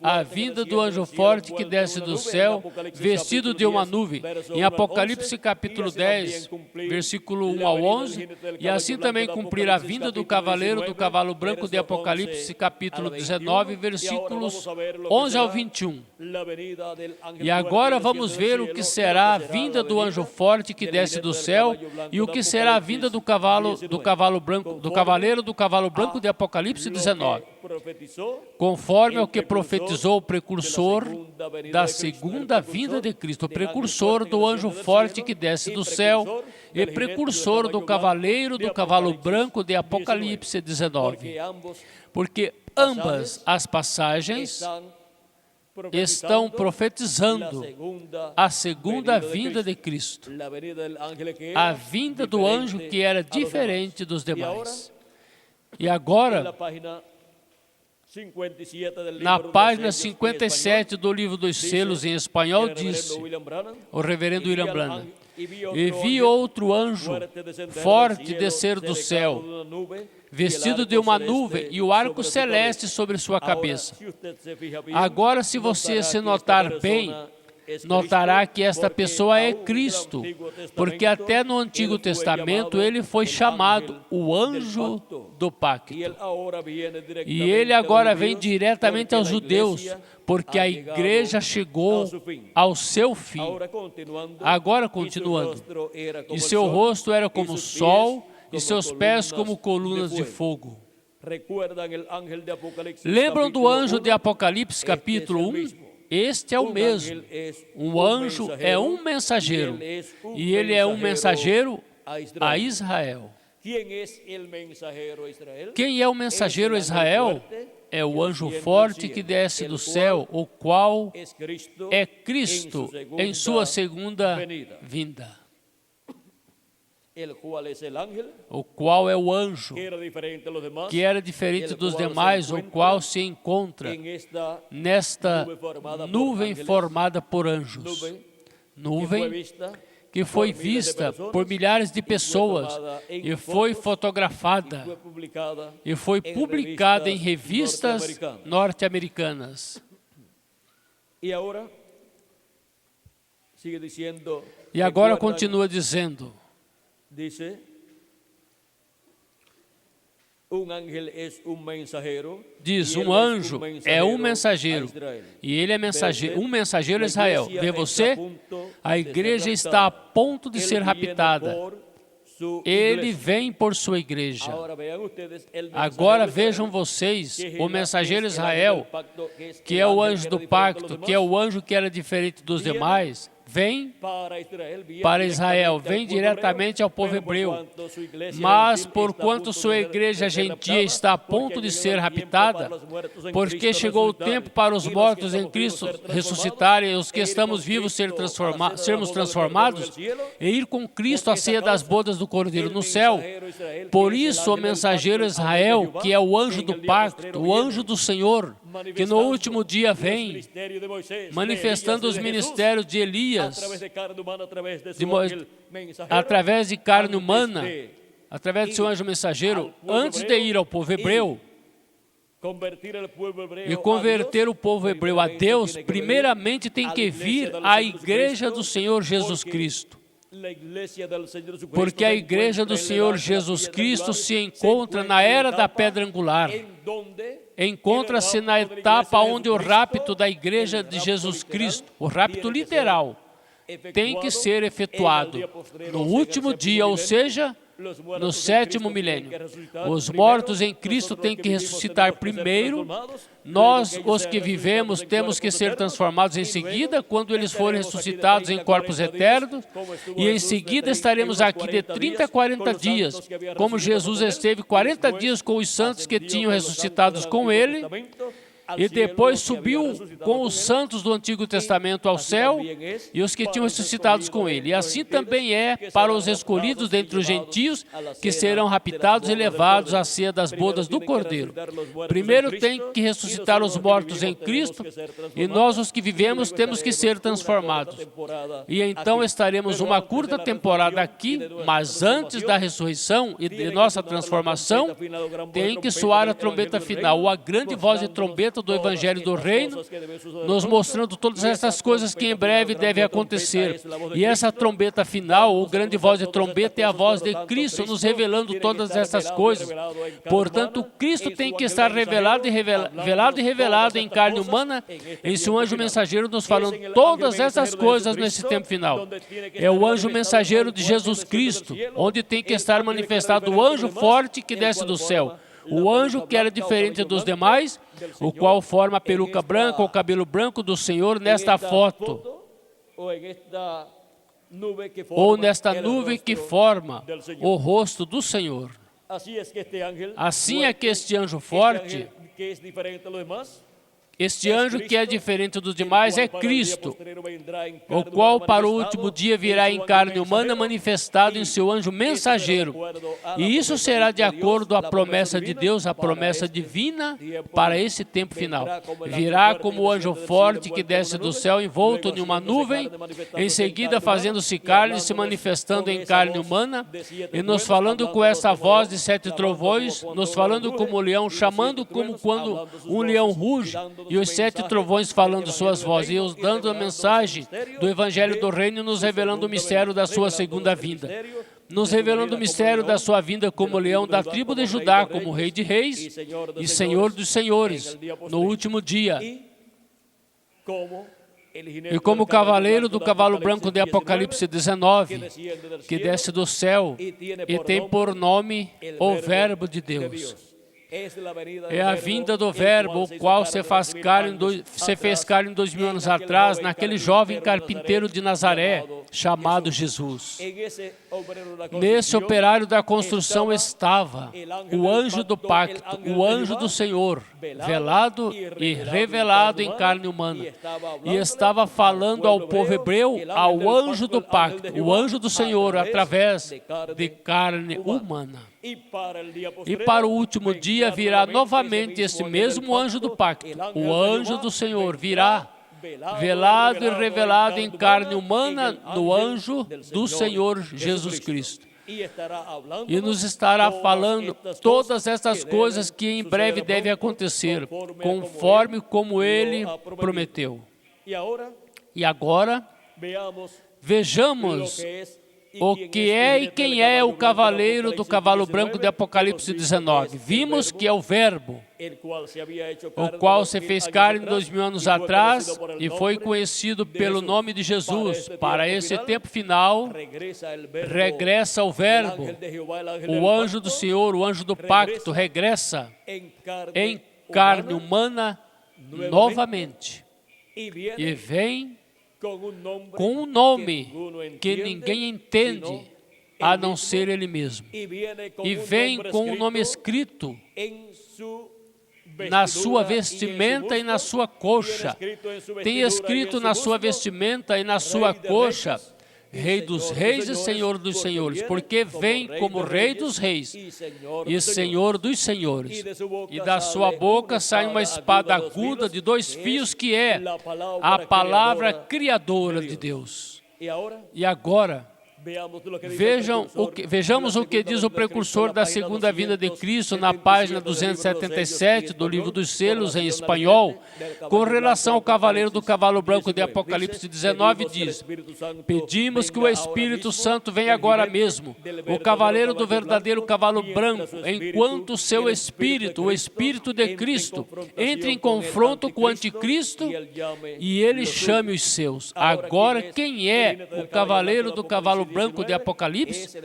a vinda do anjo forte que desce do céu, vestido de uma nuvem, em Apocalipse capítulo 10, versículo 1 ao 11, e assim também cumprir a vinda do cavaleiro do cavalo branco de Apocalipse capítulo 19, versículos 11 ao 21. E agora vamos ver o que será a vinda do anjo forte que desce do céu e o que será a vinda do cavaleiro do cavalo branco de Apocalipse 19. Conforme ao que profetizou o precursor da segunda vinda de Cristo, o precursor do anjo forte que desce do céu e precursor do cavaleiro do cavalo branco de Apocalipse 19. Porque ambas as passagens estão profetizando a segunda vinda de Cristo, a vinda do anjo que era diferente dos demais. E agora, na página 57 do livro dos selos, em espanhol, disse o reverendo William Branham: e vi outro anjo forte descer do céu, vestido de uma nuvem e o arco celeste sobre sua cabeça. Agora, se você se notar bem, notará que esta pessoa é Cristo, porque até no Antigo Testamento ele foi chamado o anjo do pacto. E ele agora vem diretamente aos judeus, porque a igreja chegou ao seu fim. Agora, continuando, e seu rosto era como o sol, e seus pés como colunas de fogo. Lembram do anjo de Apocalipse capítulo 1? Este é o mesmo. Um anjo é um mensageiro, e ele é um mensageiro a Israel. Quem é o mensageiro a Israel? É o anjo forte que desce do céu, o qual é Cristo em sua segunda vinda. O qual é o anjo que era diferente dos demais, o qual se encontra nesta nuvem formada por anjos. Nuvem que foi vista por milhares de pessoas e foi fotografada e foi publicada em revistas norte-americanas. E agora continua dizendo: Diz, um anjo é um mensageiro, e ele é mensageiro, um mensageiro a Israel. Vê você? A igreja está a ponto de ser raptada. Ele vem por sua igreja. Agora vejam vocês, o mensageiro Israel, que é o anjo do pacto, que é o anjo que era diferente dos demais, vem para Israel, vem diretamente ao povo hebreu. Mas, porquanto sua igreja gentia está a ponto de ser raptada, porque chegou o tempo para os mortos em Cristo ressuscitarem e os que estamos vivos sermos transformados e ir com Cristo à ceia das bodas do Cordeiro no céu. Por isso, o mensageiro Israel, que é o anjo do pacto, o anjo do Senhor, que no último dia vem, manifestando os ministérios de Elias, através de carne humana, através de seu anjo mensageiro, antes de ir ao povo hebreu e converter o povo hebreu a Deus, primeiramente tem que vir a igreja do Senhor Jesus Cristo. Porque a igreja do Senhor Jesus Cristo se encontra na era da pedra angular. Encontra-se na etapa onde o rapto da igreja de Jesus Cristo, o rapto literal, tem que ser efetuado no último dia, ou seja, no 7º milênio. Os mortos em Cristo têm que ressuscitar primeiro. Nós, os que vivemos, temos que ser transformados em seguida, quando eles forem ressuscitados em corpos eternos. E em seguida estaremos aqui de 30 a 40 dias, como Jesus esteve 40 dias com os santos que tinham ressuscitados com ele. E depois subiu com os santos do Antigo Testamento ao céu e os que tinham ressuscitados com ele. E assim também é para os escolhidos dentre os gentios, que serão raptados e levados à ceia das bodas do Cordeiro. Primeiro tem que ressuscitar os mortos em Cristo, e nós, os que vivemos, temos que ser transformados. E então estaremos uma curta temporada aqui, mas antes da ressurreição e de nossa transformação, tem que soar a trombeta final, ou a grande voz de trombeta do Evangelho do Reino, nos mostrando todas essas coisas que em breve devem acontecer. E essa trombeta final, ou grande voz de trombeta, é a voz de Cristo nos revelando todas essas coisas. Portanto, Cristo tem que estar revelado e revelado em carne humana, em seu anjo mensageiro, nos falando todas essas coisas nesse tempo final. É o anjo mensageiro de Jesus Cristo, onde tem que estar manifestado o anjo forte que desce do céu. O anjo que era diferente dos demais, o qual forma a peruca branca ou cabelo branco do Senhor nesta foto, ou nesta nuvem que forma o rosto do Senhor. Assim é que este anjo forte, este anjo que é diferente dos demais é Cristo, o qual para o último dia virá em carne humana manifestado em seu anjo mensageiro. E isso será de acordo à promessa de Deus, a promessa divina para esse tempo final. Virá como o anjo forte que desce do céu envolto em uma nuvem, em seguida fazendo-se carne, se manifestando em carne humana, e nos falando com essa voz de 7 trovões, nos falando como o leão, chamando como quando um leão ruge, e os 7 trovões falando suas vozes, e os dando a mensagem do Evangelho do Reino, nos revelando o mistério da sua segunda vinda. Nos revelando o mistério da sua vinda como leão da tribo de Judá, como rei de reis e senhor dos senhores, no último dia. E como cavaleiro do cavalo branco de Apocalipse 19, que desce do céu e tem por nome o Verbo de Deus. É a vinda do Verbo, o qual se fez carne 2000 anos atrás, naquele jovem carpinteiro de Nazaré, chamado Jesus. Nesse operário da construção estava o anjo do pacto, o anjo do Senhor, velado e revelado em carne humana. E estava falando ao povo hebreu, ao anjo do pacto, o anjo do Senhor, através de carne humana. E para o último dia virá novamente esse mesmo anjo do pacto, o anjo do Senhor, virá velado e revelado em carne humana no anjo do Senhor Jesus Cristo. E nos estará falando todas essas coisas que em breve devem acontecer, conforme como Ele prometeu. E agora, vejamos o que é e quem é o cavaleiro do cavalo branco de Apocalipse 19. Vimos que é o Verbo, o qual se fez carne 2000 anos atrás e foi conhecido pelo nome de Jesus. Para esse tempo final, regressa o Verbo, o anjo do Senhor, o anjo do pacto, regressa em carne humana novamente e vem com um nome que ninguém entende a não ser Ele mesmo. E vem com um nome escrito na sua vestimenta e na sua coxa. Tem escrito na sua vestimenta e na sua coxa, Rei dos reis e Senhor dos senhores, porque vem como Rei dos reis e Senhor dos senhores. E da sua boca sai uma espada aguda de 2 fios, que é a palavra criadora de Deus. E agora, vejamos o que diz o precursor da segunda vinda de Cristo na página 277 do livro dos selos em espanhol, com relação ao cavaleiro do cavalo branco de Apocalipse 19, diz: pedimos que o Espírito Santo venha agora mesmo, o cavaleiro do verdadeiro cavalo branco, enquanto o seu Espírito, o Espírito de Cristo, entre em confronto com o anticristo e ele chame os seus. Agora, quem é o cavaleiro do cavalo branco de Apocalipse?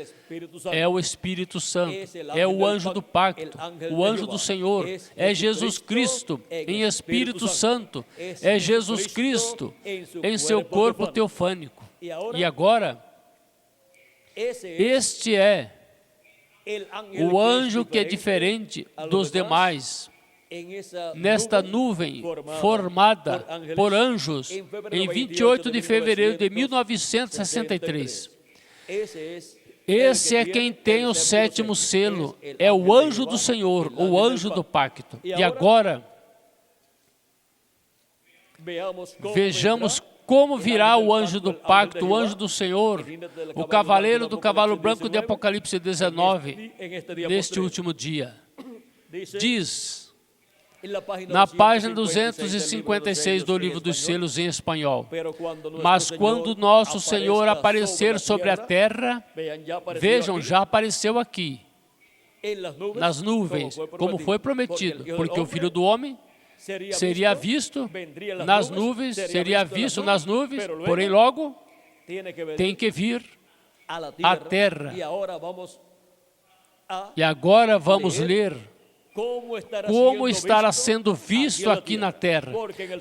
É o Espírito Santo, é o anjo do pacto, o anjo do Senhor, é Jesus Cristo em Espírito Santo, é Jesus Cristo em seu corpo teofânico. E agora, este é o anjo que é diferente dos demais. Nesta nuvem formada por anjos em 28 de fevereiro de 1963. Esse é quem tem o 7º selo, é o anjo do Senhor, o anjo do pacto. E agora, vejamos como virá o anjo do pacto, o anjo do Senhor, o cavaleiro do cavalo branco de Apocalipse 19, neste último dia. Diz na página 256 do livro dos selos em espanhol: mas quando nosso Senhor aparecer sobre a terra, vejam, já apareceu aqui, nas nuvens, como foi prometido, porque o Filho do Homem seria visto nas nuvens, porém logo tem que vir à terra. E agora vamos ler como estará sendo visto aqui na terra,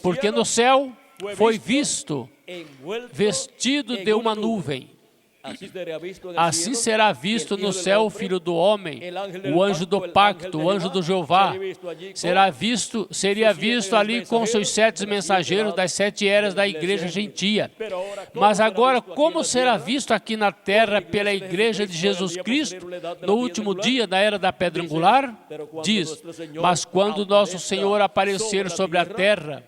porque no céu foi visto vestido de uma nuvem. Assim será visto no céu o Filho do Homem, o anjo do pacto, o anjo do Jeová. Seria visto ali com seus 7 mensageiros das 7 eras da igreja gentia. Mas agora, como será visto aqui na terra pela igreja de Jesus Cristo, no último dia da era da pedra angular? Diz: mas quando nosso Senhor aparecer sobre a terra,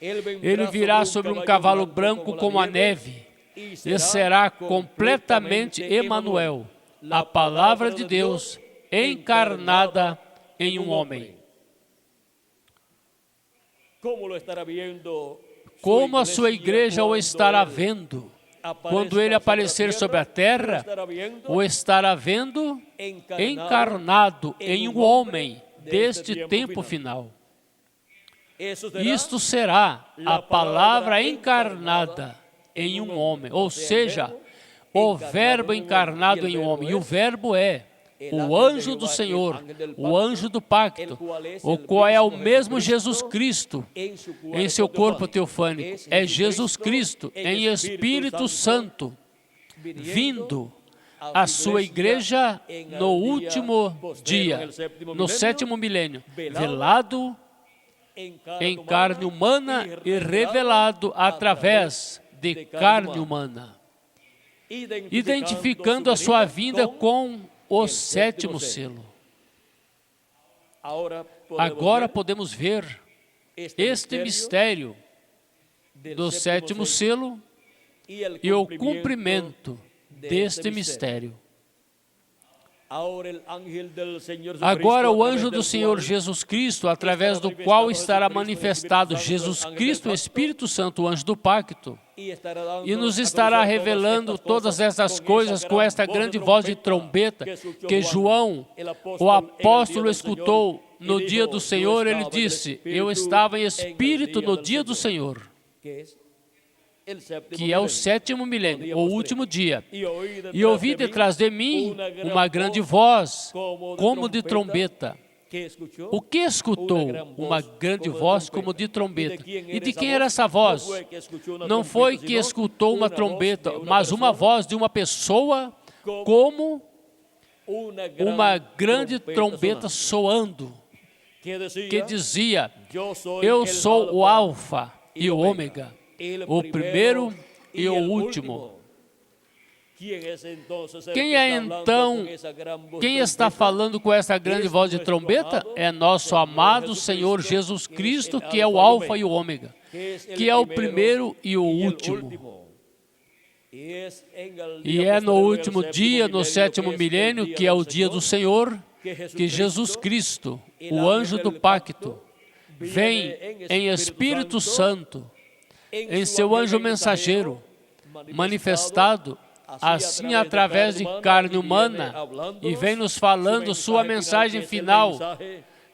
Ele virá sobre um cavalo branco como a neve, e será completamente Emanuel, a palavra de Deus encarnada em um homem. Como a sua igreja o estará vendo? Quando ele aparecer sobre a terra, o estará vendo encarnado em um homem deste tempo final. Isto será a palavra encarnada em um homem, ou seja, o Verbo encarnado em um homem. E o Verbo é o anjo do Senhor, o anjo do pacto, o qual é o mesmo Jesus Cristo em seu corpo teofânico. É Jesus Cristo em Espírito Santo, vindo à sua igreja no último dia, no 7º milênio, velado em carne humana e revelado através de carne humana, identificando a sua vinda com o 7º selo. Agora podemos ver este mistério do 7º selo e o cumprimento deste mistério. Agora o anjo do Senhor Jesus Cristo, através do qual estará manifestado Jesus Cristo, o Espírito Santo, o anjo do pacto, e nos estará revelando todas essas coisas com esta grande voz de trombeta que João, o apóstolo, escutou no dia do Senhor. Ele disse: eu estava em espírito no dia do Senhor, que é o sétimo milênio, o último dia. E ouvi detrás de mim uma grande voz, como de trombeta. O que escutou? Uma grande voz como de trombeta. E de quem era essa voz? Não foi que escutou uma trombeta, mas uma voz de uma pessoa como uma grande trombeta soando, que dizia: eu sou o Alfa e o Ômega, o primeiro e o último. Quem é então, quem está falando com essa grande voz de trombeta? É nosso amado Senhor Jesus Cristo, que é o Alfa e o Ômega, que é o primeiro e o último. E é no último dia, no sétimo milênio, que é o dia do Senhor, que Jesus Cristo, o anjo do pacto, vem em Espírito Santo, em seu anjo mensageiro, manifestado assim através de carne humana, e vem nos falando sua mensagem final,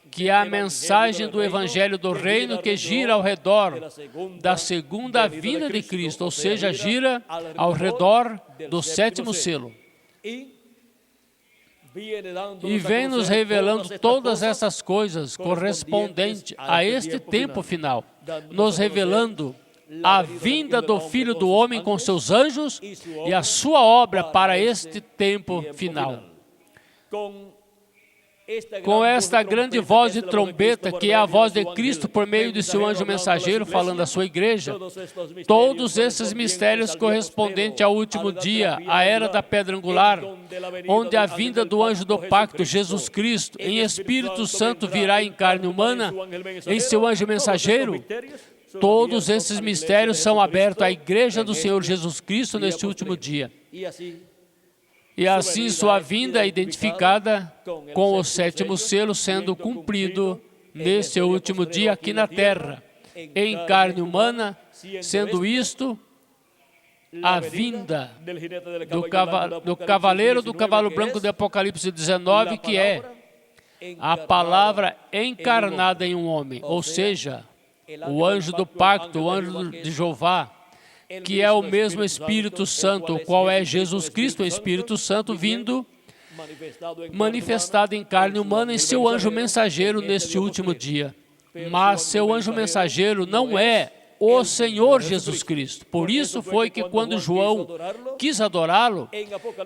que é a mensagem do Evangelho do Reino, que gira ao redor da segunda vinda de Cristo, ou seja, gira ao redor do sétimo selo. E vem nos revelando todas essas coisas correspondentes a este tempo final, nos revelando a vinda do Filho do Homem com seus anjos e a sua obra para este tempo final. Com esta grande voz de trombeta, que é a voz de Cristo por meio de seu anjo mensageiro falando à sua igreja, todos esses mistérios correspondentes ao último dia, a era da pedra angular, onde a vinda do anjo do pacto, Jesus Cristo, em Espírito Santo virá em carne humana, em seu anjo mensageiro, todos esses mistérios são abertos à igreja do Senhor Jesus Cristo neste último dia. E assim sua vinda é identificada com o sétimo selo sendo cumprido neste último dia aqui na terra, em carne humana, sendo isto a vinda do cavaleiro do cavalo branco de Apocalipse 19, que é a palavra encarnada em um homem, ou seja, o anjo do pacto, o anjo de Jeová, que é o mesmo Espírito Santo, o qual é Jesus Cristo, o Espírito Santo vindo, manifestado em carne humana em seu anjo mensageiro neste último dia. Mas seu anjo mensageiro não é o Senhor Jesus Cristo. Por isso foi que quando João quis adorá-lo,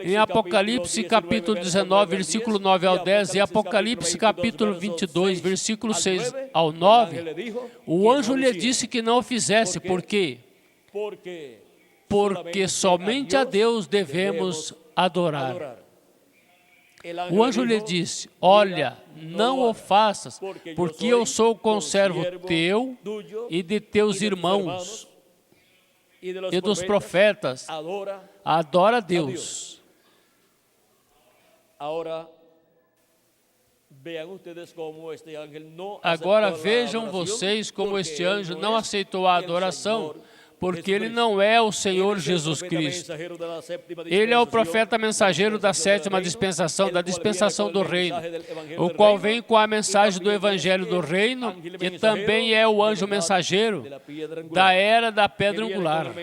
em Apocalipse capítulo 19, versículo 9 ao 10, e Apocalipse capítulo 22, versículo 6 ao 9, o anjo lhe disse que não o fizesse. Por quê? Porque somente a Deus devemos adorar. O anjo lhe disse: olha, não o faças, porque eu sou conservo teu e de teus irmãos e dos profetas. Adora a Deus. Agora vejam vocês como este anjo não aceitou a adoração, porque ele não é o Senhor Jesus Cristo. Ele é o profeta mensageiro da sétima dispensação, da dispensação do reino, o qual vem com a mensagem do Evangelho do reino, e também é o anjo mensageiro da era da pedra angular,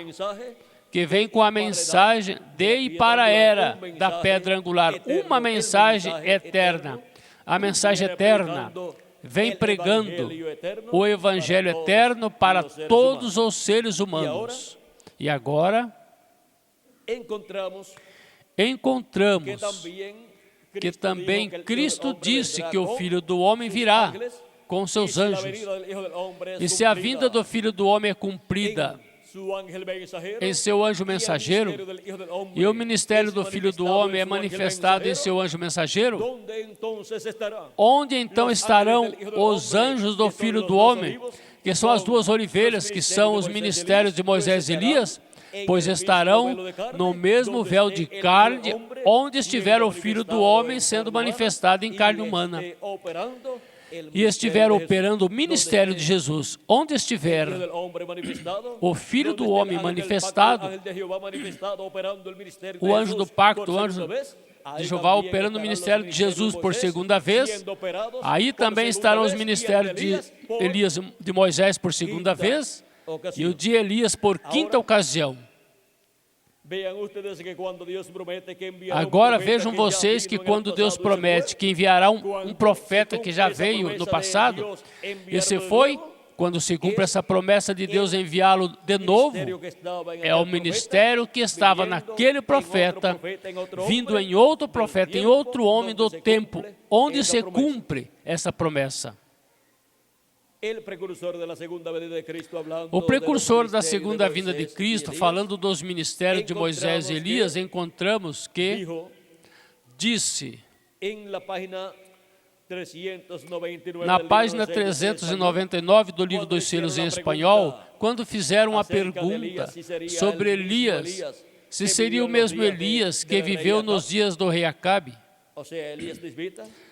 que vem com a mensagem de e para a era da pedra angular, uma mensagem eterna. A mensagem eterna vem pregando o Evangelho eterno para todos os seres humanos. E agora encontramos que também Cristo disse que o Filho do Homem virá com seus anjos. E se a vinda do Filho do Homem é cumprida em seu anjo mensageiro, e o ministério do Filho do Homem é manifestado em seu anjo mensageiro, onde então estarão os anjos do Filho do Homem, que são as duas oliveiras, que são os ministérios de Moisés e Elias? pois estarão no mesmo véu de carne onde estiver o Filho do Homem sendo manifestado em carne humana. E estiver operando o ministério de Jesus, onde estiver o Filho do Homem manifestado, o anjo do pacto, o anjo de Jeová operando o ministério de Jesus por segunda vez, aí também estarão os ministérios de Elias e de Moisés por segunda vez, e o de Elias por quinta ocasião. Agora vejam vocês que quando Deus promete que enviará um profeta que já veio no passado, esse foi, quando se cumpre essa promessa de Deus enviá-lo de novo, é o ministério que estava naquele profeta, vindo em outro profeta, em outro homem do tempo, onde se cumpre essa promessa. O precursor da segunda vinda de Cristo, falando dos ministérios de Moisés e Elias, encontramos que disse, na página 399 do livro dos selos em espanhol, quando fizeram a pergunta sobre Elias, se seria o mesmo Elias que viveu nos dias do rei Acabe,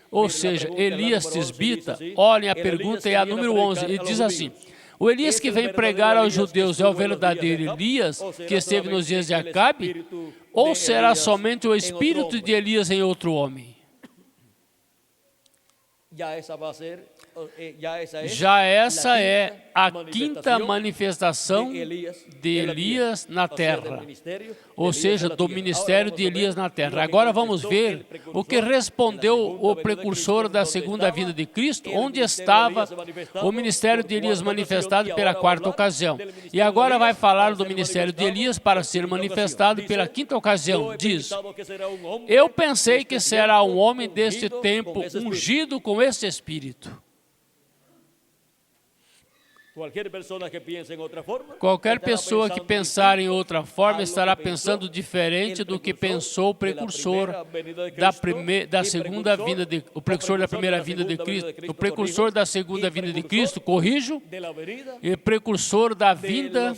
ou seja, Elias Tisbita, olhem, a pergunta é a número 11, e diz assim, o Elias que vem pregar aos judeus é o verdadeiro Elias que esteve nos dias de Acabe, ou será somente o espírito de Elias em outro homem? Já essa é a quinta manifestação de Elias na terra, ou seja, do ministério de Elias na terra. Agora vamos ver o que respondeu o precursor da segunda vinda de Cristo, onde estava o ministério de Elias manifestado pela quarta ocasião. E agora vai falar do ministério de Elias para ser manifestado pela quinta ocasião. Diz, eu pensei que será um homem deste tempo ungido com esse Espírito. Qualquer pessoa que pensar em outra forma estará pensando diferente do que pensou o precursor da segunda vinda de o precursor da primeira vinda de Cristo, o precursor da segunda vinda de Cristo, corrijo, e precursor da vinda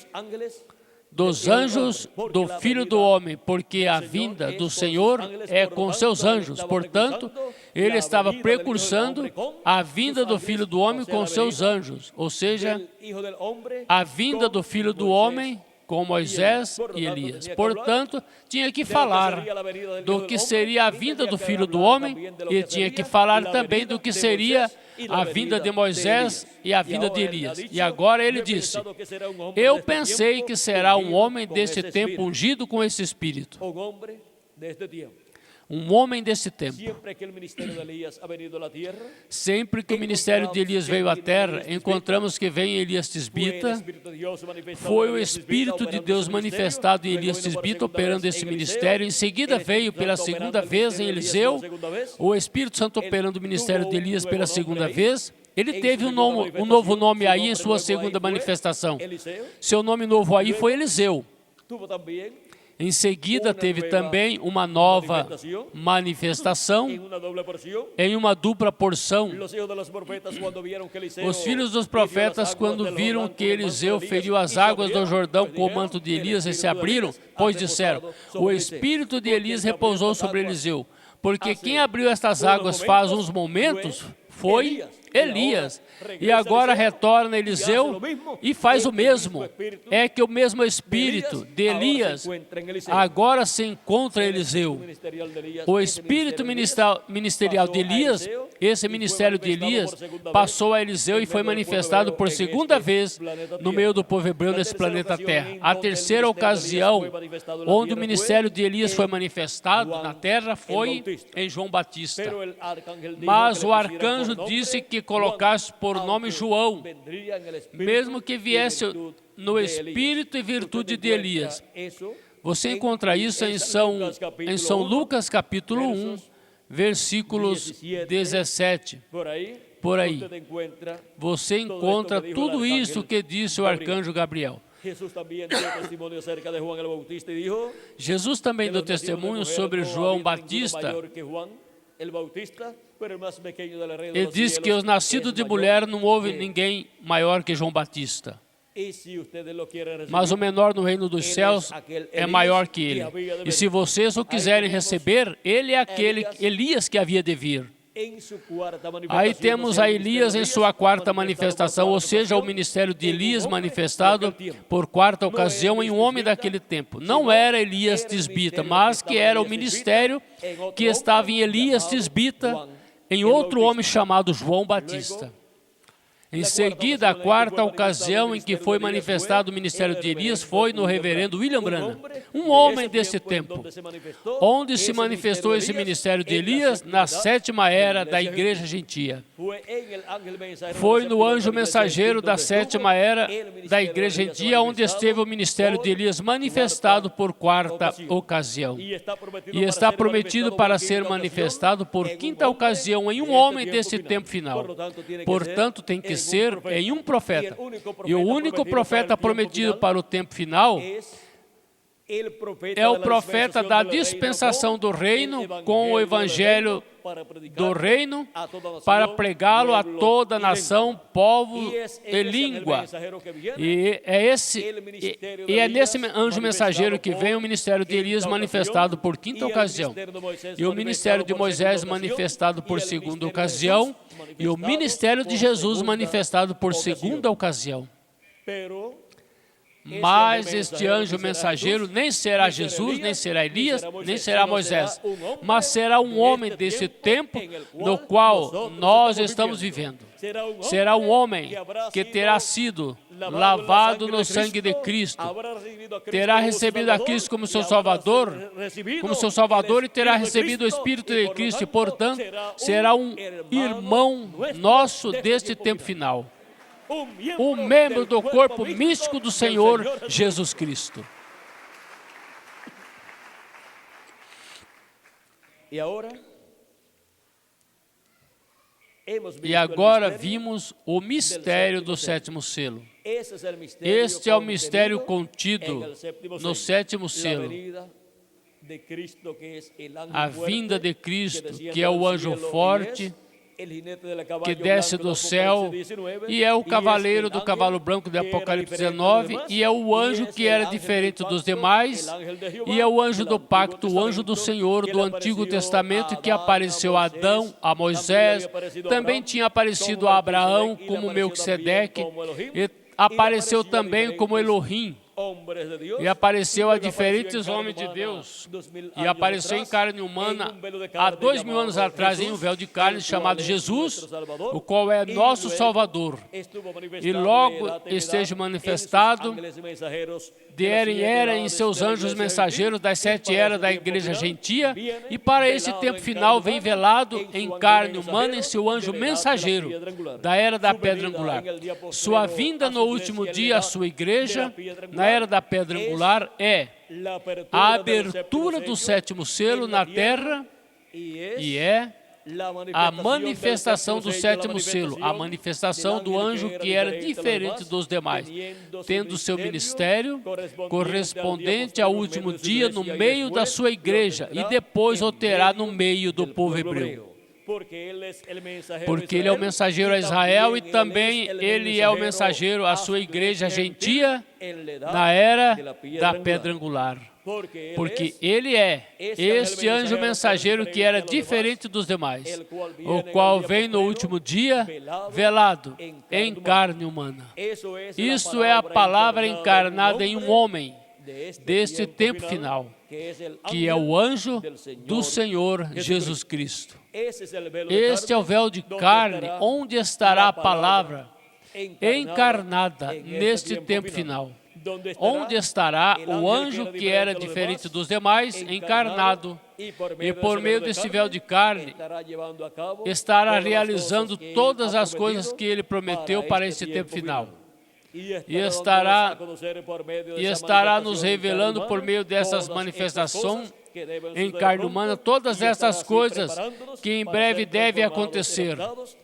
dos anjos do Filho do Homem, porque a vinda do Senhor é com seus anjos. Portanto, ele estava precursando a vinda do Filho do Homem com seus anjos, ou seja, a vinda do Filho do Homem com Moisés e Elias. Portanto, tinha que falar do que seria a vinda do Filho do Homem e tinha que falar também do que seria a vinda de Moisés e a vinda de Elias. E agora ele disse, eu pensei que será um homem deste tempo ungido com esse Espírito. Um homem desse tempo. Sempre que o ministério de Elias veio à terra, encontramos que vem Elias Tisbita. Foi o Espírito de Deus manifestado em Elias Tisbita, operando esse ministério. Em seguida veio pela segunda vez em Eliseu, o Espírito Santo operando o ministério de Elias pela segunda vez. Ele teve um novo nome aí em sua segunda manifestação. Seu nome novo aí foi Eliseu. Em seguida, teve também uma nova manifestação em uma dupla porção. Os filhos dos profetas, quando viram que Eliseu feriu as águas do Jordão com o manto de Elias, e se abriram, pois disseram, o Espírito de Elias repousou sobre Eliseu. Porque quem abriu estas águas faz uns momentos foi Elias. E agora retorna Eliseu e faz o mesmo. É que o mesmo Espírito de Elias agora se encontra em Eliseu. O Espírito ministerial de Elias, esse ministério de Elias, passou a Eliseu e foi manifestado por segunda vez no meio do povo hebreu nesse planeta Terra. A terceira ocasião onde o ministério de Elias foi manifestado na Terra foi em João Batista. Mas o arcanjo disse que colocasse por nome João, mesmo que viesse no espírito e virtude de Elias. Você encontra isso em São Lucas capítulo 1, versículos 17. Por aí. Você encontra tudo isso que disse o arcanjo Gabriel. Jesus também deu testemunho sobre João Batista. Ele diz que os nascidos de mulher não houve ninguém maior que João Batista. Mas o menor no reino dos céus é maior que ele. E se vocês o quiserem receber, ele é aquele Elias que havia de vir. Aí temos a Elias em sua quarta manifestação, ou seja, o ministério de Elias manifestado por quarta ocasião em um homem daquele tempo. Não era Elias tisbita, mas que era o ministério que estava em Elias tisbita, em outro homem chamado João Batista. Em seguida, a quarta ocasião em que foi manifestado o ministério de Elias foi no reverendo William Branham, um homem desse tempo. Onde se manifestou esse ministério de Elias? Na sétima era da igreja gentia. Foi no anjo mensageiro da sétima era da igreja gentia, onde esteve o ministério de Elias manifestado por quarta ocasião. E está prometido para ser manifestado por quinta ocasião em um homem desse tempo final. Portanto, tem que ser em um profeta. E o único profeta prometido para o tempo final é o profeta da dispensação do reino, com o evangelho do reino, para pregá-lo a toda nação, povo e língua. E é nesse anjo mensageiro que vem o ministério de Elias manifestado por quinta ocasião, e o ministério de Moisés manifestado por segunda ocasião, e o ministério de Jesus manifestado por segunda ocasião. Mas este anjo mensageiro nem será Jesus, nem será Elias, nem será Moisés, mas será um homem desse tempo no qual nós estamos vivendo. Será um homem que terá sido lavado no sangue de Cristo, terá recebido a Cristo como seu Salvador, e terá recebido o Espírito de Cristo, e, portanto, será um irmão nosso deste tempo final. Um membro do corpo místico do Senhor Jesus Cristo. E agora vimos o mistério do sétimo selo. Este é o mistério contido no sétimo selo. A vinda de Cristo, que é o anjo forte, que desce do céu, e é o cavaleiro do cavalo branco de Apocalipse 19, e é o anjo que era diferente dos demais, e é o anjo do pacto, o anjo do Senhor do Antigo Testamento, que apareceu a Adão, a Moisés, também tinha aparecido a Abraão como Melquisedeque, e apareceu também como Elohim, e apareceu a diferentes homens de Deus, e apareceu em carne humana há 2000 anos atrás em um véu de carne chamado Jesus, o qual é nosso Salvador. E logo esteja manifestado de era em era em seus anjos mensageiros das 7 eras da igreja gentia, e para esse tempo final vem velado em carne humana em seu anjo mensageiro da era da pedra angular. Sua vinda no último dia à sua igreja, na era da pedra angular, é a abertura do sétimo selo na terra, e é a manifestação do sétimo selo, a manifestação do anjo que era diferente dos demais, tendo seu ministério correspondente ao último dia no meio da sua igreja, e depois o terá no meio do povo hebreu. Porque ele é o mensageiro a Israel, e também ele é o mensageiro à sua igreja gentia na era da pedra angular. Porque ele é este anjo mensageiro que era diferente dos demais, o qual vem no último dia velado em carne humana. Isso é a palavra encarnada em um homem deste tempo final, que é o anjo do Senhor Jesus Cristo. Este é o véu de carne onde estará a palavra encarnada neste tempo final, onde estará o anjo que era diferente dos demais, encarnado, e por meio desse véu de carne estará realizando todas as coisas que ele prometeu para esse tempo final. E estará nos revelando por meio dessas manifestações em carne humana todas essas coisas que em breve devem acontecer.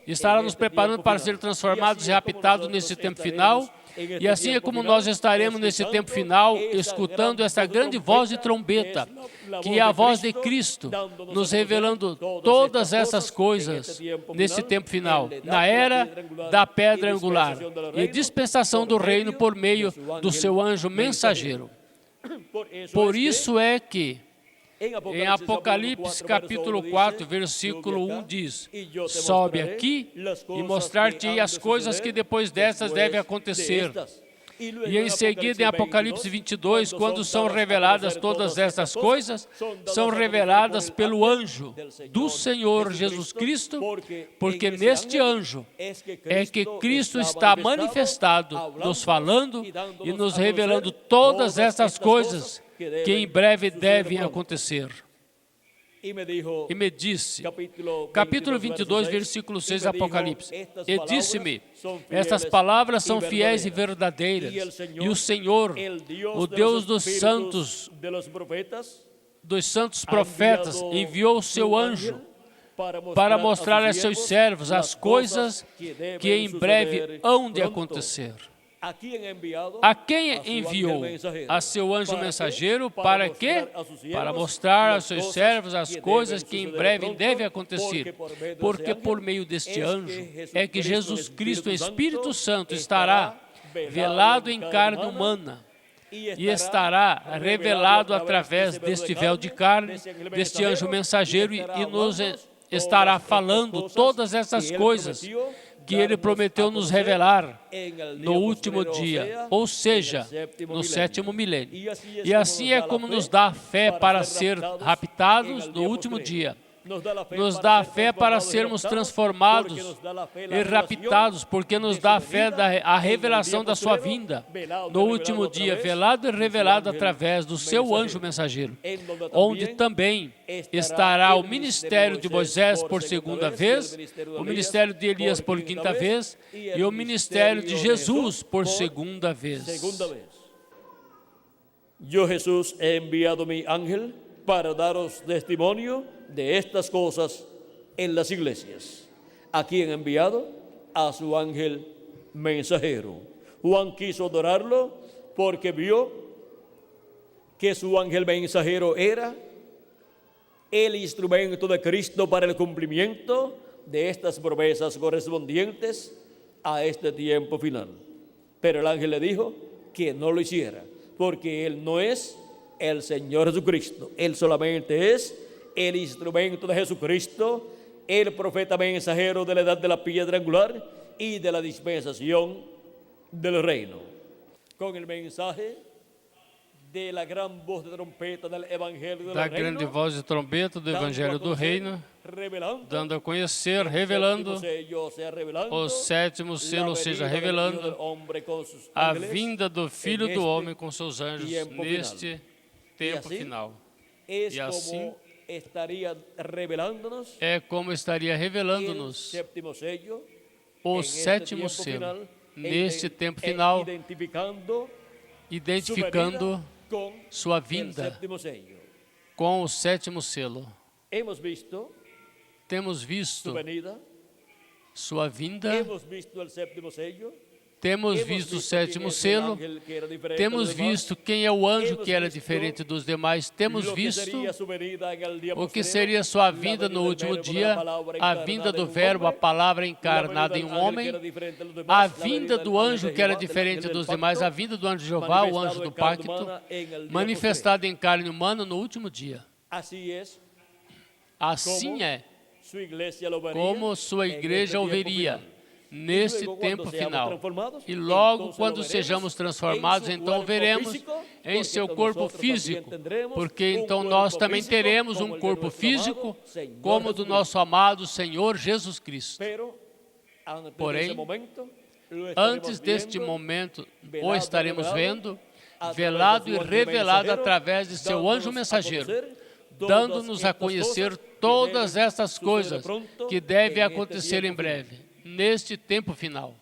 Estará nos preparando para ser transformados e raptados nesse tempo final, E assim é como nós estaremos nesse tempo final, escutando essa grande voz de trombeta, que é a voz de Cristo, nos revelando todas essas coisas nesse tempo final, na era da pedra angular e dispensação do reino por meio do seu anjo mensageiro. Por isso é que em Apocalipse capítulo 4, versículo 1 diz: sobe aqui e mostrar-te as coisas que depois dessas devem acontecer. E em seguida, em Apocalipse 22, quando são reveladas todas essas coisas, são reveladas pelo anjo do Senhor Jesus Cristo, porque neste anjo é que Cristo está manifestado, nos falando e nos revelando todas essas coisas que em breve devem acontecer. E me disse, capítulo 22, versículo 6, Apocalipse, e disse-me, estas palavras são fiéis e verdadeiras, e o Senhor, o Deus dos santos profetas, enviou o seu anjo para mostrar a seus servos as coisas que em breve hão de acontecer. A quem enviou? A seu anjo mensageiro, para quê? Para mostrar aos seus servos as coisas que em breve devem acontecer. Porque por meio deste anjo é que Jesus Cristo, Espírito Santo, estará velado em carne humana e estará revelado através deste véu de carne, deste anjo mensageiro, e nos estará falando todas essas coisas que Ele prometeu nos revelar no último dia, ou seja, no sétimo milênio. E assim é como nos dá fé para ser raptados no último dia. Nos dá a fé para sermos transformados e raptados, porque nos dá a fé da revelação da sua vinda no último dia, velado e revelado através do seu anjo mensageiro, onde também estará o ministério de Moisés por segunda vez, o ministério de Elias por quinta vez e o ministério de Jesus por segunda vez. Eu, Jesus, he enviado mi ángel para daros testimonio de estas cosas en las iglesias. ¿A quién ha enviado? A su ángel mensajero. Juan quiso adorarlo porque vio que su ángel mensajero era el instrumento de Cristo para el cumplimiento de estas promesas correspondientes a este tiempo final. Pero el ángel le dijo que no lo hiciera, porque él no es el Señor Jesucristo. Él solamente es el instrumento de Jesucristo, el profeta mensajero de la edad de la piedra angular y de la dispensación del reino. Con el mensaje de la gran voz de trompeta del Evangelio del Da reino, grande voz de trombeta do Evangelho do Reino, dando a conhecer, revelando, o sétimo selo, seja, revelando a vinda do Filho do Homem com seus anjos neste tempo final. E assim é como estaria revelando-nos o sétimo selo neste tempo final, identificando sua vinda com o sétimo selo. Temos visto sua vinda, temos visto o sétimo selo, temos visto quem é o anjo que era diferente dos demais, temos visto o que seria sua vinda no último dia, a vinda do Verbo, a palavra encarnada em um homem, a vinda do anjo que era diferente dos demais, a vinda do anjo de Jeová, o anjo do pacto, manifestado em carne humana no último dia. Assim é como sua igreja o veria neste tempo final. E logo quando sejamos transformados, então veremos em seu corpo físico, porque então nós também teremos um corpo físico como o do nosso amado Senhor Jesus Cristo. Porém, antes deste momento, o estaremos vendo, velado e revelado através de seu anjo mensageiro, dando-nos a conhecer todas essas coisas que devem acontecer em breve, neste tempo final.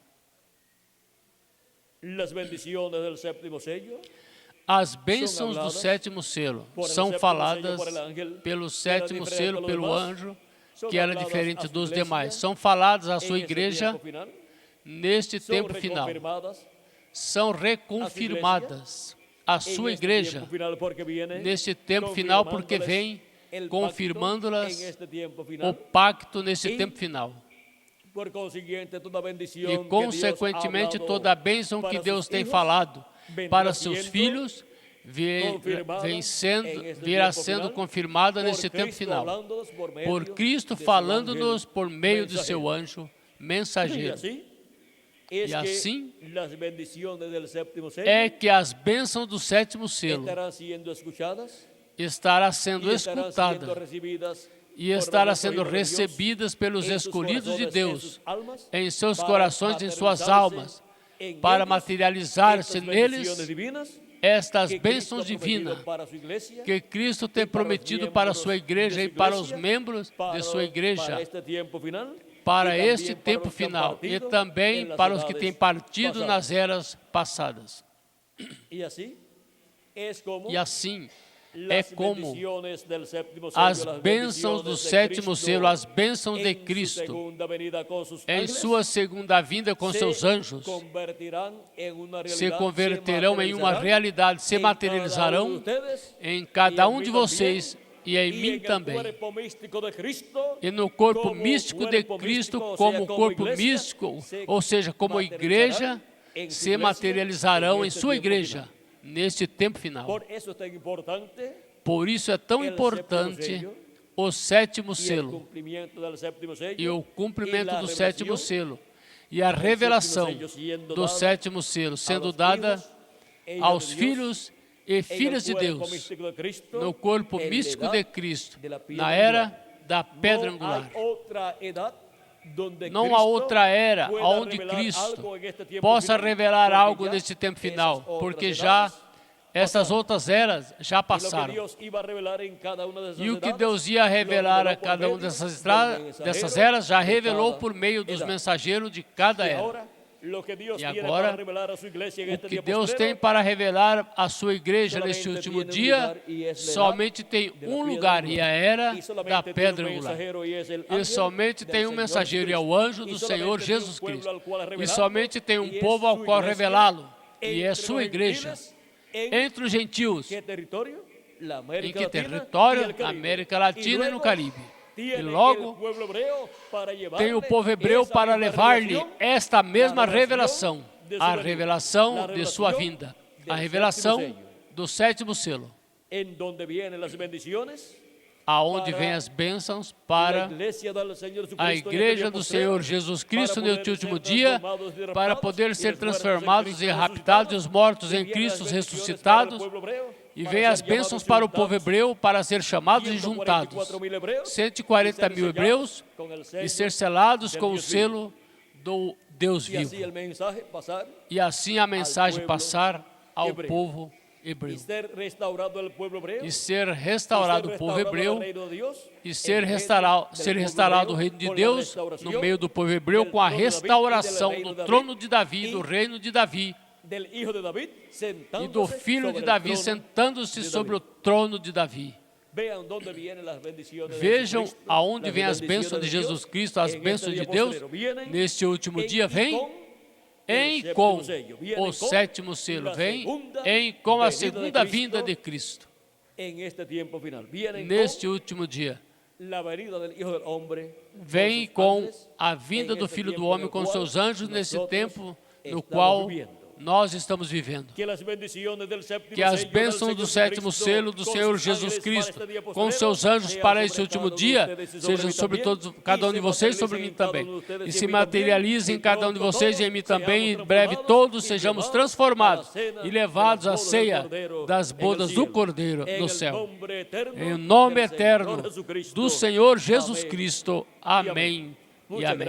As bênçãos do sétimo selo são faladas pelo sétimo selo, pelo anjo, que era diferente dos demais. São faladas à sua igreja neste tempo final. são reconfirmadas. A sua igreja, neste tempo final, porque vem confirmando-las o pacto nesse tempo final. E, consequentemente, toda a bênção que Deus tem falado para seus filhos virá sendo confirmada nesse tempo final. Por Cristo falando-nos por meio de seu anjo mensageiro. E assim é que as bênçãos do sétimo selo estará sendo escutadas e estará sendo recebidas pelos escolhidos de Deus em seus corações e em suas almas, para materializar-se neles estas bênçãos divinas que Cristo tem prometido para a sua igreja e para os membros de sua igreja, para este tempo final e também para os que têm partido nas eras passadas. E assim é como as bênçãos do sétimo selo, as bênçãos de Cristo, em sua segunda vinda com seus anjos, se converterão em uma realidade, se materializarão em cada um de vocês e em mim também. E no corpo místico de Cristo, como corpo místico, ou seja, como igreja, se materializarão em sua igreja, neste tempo final. Por isso é tão importante o sétimo selo e o cumprimento do sétimo selo e a revelação do sétimo selo sendo dada aos filhos e filhas de Deus no corpo místico de Cristo, na era da pedra angular. Não há outra era onde Cristo possa revelar algo neste tempo final, porque já essas outras eras já passaram. E o que Deus ia revelar a cada uma dessas eras já revelou por meio dos mensageiros de cada era. E agora, o que Deus tem para revelar à sua igreja neste último dia, somente tem um lugar, e a era da pedra angular. E somente tem um mensageiro, e é o anjo do Senhor Jesus Cristo. E somente tem um povo ao qual revelá-lo, e é a sua igreja. Entre os gentios, em que território? América Latina e no Caribe. E logo tem o povo hebreu para levar-lhe esta mesma revelação, a revelação de sua vinda, a revelação do sétimo selo, aonde vem as bênçãos para a igreja do Senhor Jesus Cristo neste último dia, para poder ser transformados e raptados, e os mortos em Cristo ressuscitados. E vem as bênçãos para o povo hebreu, para ser chamados e juntados. 140 mil hebreus e ser selados com o selo do Deus vivo. E assim a mensagem passar ao povo hebreu. E ser restaurado o povo hebreu, e ser restaurado o reino de Deus no meio do povo hebreu, com a restauração do trono de Davi, do reino de Davi, e do filho de Davi sentando-se sobre o trono de Davi. Vejam aonde vêm as bênçãos de Jesus Cristo, as bênçãos de Deus. Neste último dia vem com o sétimo selo, vem com a segunda vinda de Cristo. Neste último dia vem com a vinda do Filho do Homem com seus anjos, nesse tempo no qual nós estamos vivendo. Que as bênçãos do sétimo selo do Senhor Jesus Cristo, com seus anjos para esse último dia, sejam sobre todos, cada um de vocês, sobre mim também. E se materializem em cada um de vocês e em mim também, e em breve todos sejamos transformados e levados à ceia das bodas do Cordeiro no céu. Em nome eterno do Senhor Jesus Cristo. Amém. E amém.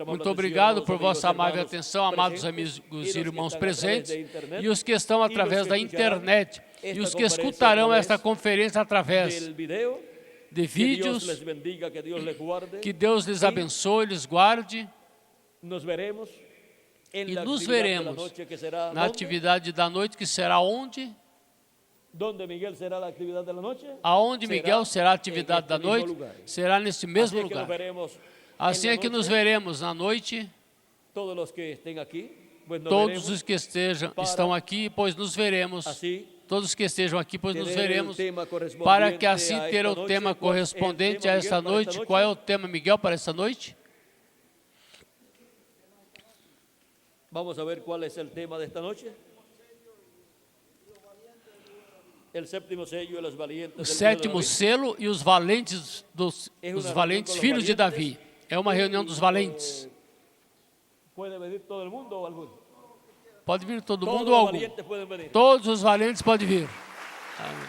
Muito obrigado por vossa amável atenção, amados amigos e irmãos presentes, e os que estão através da internet, e os que escutarão esta conferência através de vídeos. Que Deus lhes abençoe, lhes guarde. E nos veremos na atividade da noite, que será onde? Aonde Miguel será a atividade da noite? Será nesse mesmo lugar. Assim é que nos veremos na noite. pues nos todos veremos. os que estão aqui, pois nos veremos. Así, Todos os que estejam aqui, pois nos tener el veremos. tema correspondiente Para que assim a ter esta o noche. tema ¿Cuál es el correspondente tema, a Miguel, esta para noite. Qual é o tema, Miguel, para esta noite? Vamos a ver cuál es el tema de esta noche. El séptimo sello de los valientes. O del hijo de sétimo David. selo e os valentes os valentes filhos de Davi. É uma reunião dos valentes. ¿Puede venir todo el mundo o alguno? Pode vir todo Todos mundo los ou algum. valientes pueden venir. Todos os valentes podem vir. Amém.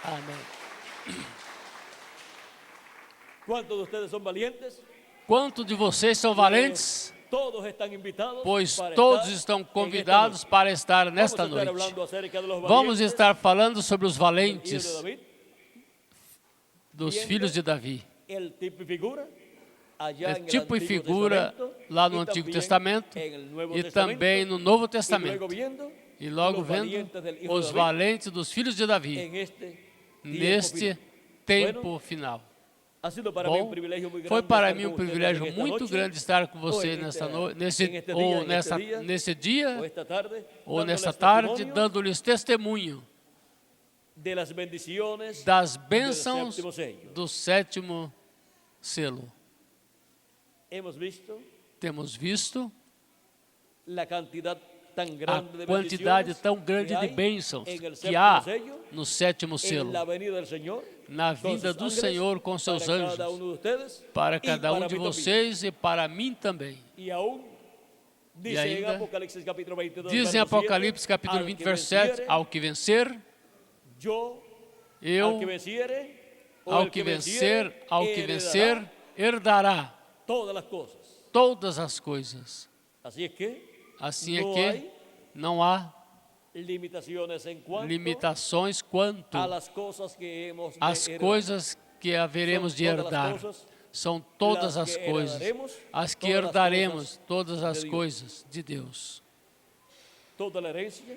Amém. ¿Cuántos de ustedes son valientes? Quantos de vocês são valentes? Todos están invitados. Pois para todos estar estão en esta convidados noche. para estar Vamos nesta a estar noite. hablando acerca de los Vamos valientes estar falando sobre os del hijo de valentes David. dos filhos de Davi. El tipo y figura allá É en el tipo e Antiguo figura Testamento, lá no y Antigo también Testamento en el Nuevo e Testamento, também no Novo y luego Testamento. viendo E logo los vendo valientes del hijo os de David valentes dos filhos de Davi en este tiempo neste final. tempo final. Ha sido para mí un Bom, privilegio muy grande foi para estar mim con um ustedes privilégio en esta muito noche, grande estar com o você en nessa esta- noite, en este día, en este día, nesse o dia esta tarde, ou dándoles nessa tarde, testimonio dando-lhes testemunho de las bendiciones das del bênçãos séptimo sello. do sétimo selo. Hemos visto Temos visto la cantidad tan a grande de quantidade bendiciones tão grande que de hay bênçãos en el que séptimo há sello, no sétimo en selo, la venida del Señor, na con vinda sus do ángeles, Senhor com seus para cada anjos, uno de ustedes para y cada para de mí también. vocês e para mim também. Y aún dice en ainda Apocalipsis capítulo 22, Diz em verso Apocalipse 7, capítulo al 20, que verso 7, venciere, ao que vencer, yo, al eu, que venciere, o ao el que venciere, vencer, herdará todas las cosas. todas as coisas. Así es que Assim no é que hay não há limitaciones en cuanto limitações quanto a las cosas que hemos de às heredar. coisas que haveremos de São todas as herdar. coisas, São todas las as que coisas, herdaremos, as que todas as herdaremos, coisas todas de as Deus. coisas de Deus. Toda la herencia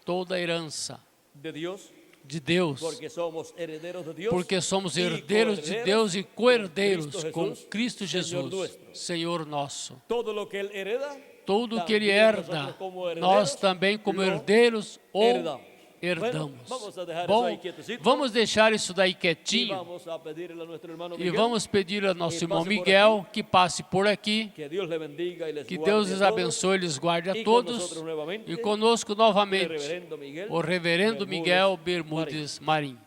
Toda a herança de Dios, de Deus, porque somos herederos de Dios. porque somos y herdeiros de Deus e co-herdeiros com Cristo Señor Jesus, nuestro. Senhor nosso. Todo lo que Él hereda, Tudo o que Ele también herda, nosotros como herederos nós também, como lo herdeiros, ou herdamos. herdamos. Bueno, vamos a dejar Bom, isso aí quietecito. vamos deixar isso daí y quietinho vamos a pedirle a nuestro hermano e Miguel vamos pedir ao nosso que irmão passe por Miguel que passe por aqui, que Dios le bendiga y les que guarde Deus a lhes todos. abençoe e lhes guarde a E todos, conosco novamente, e conosco El novamente reverendo Miguel o reverendo Bermúdez Miguel Bermudes Marim.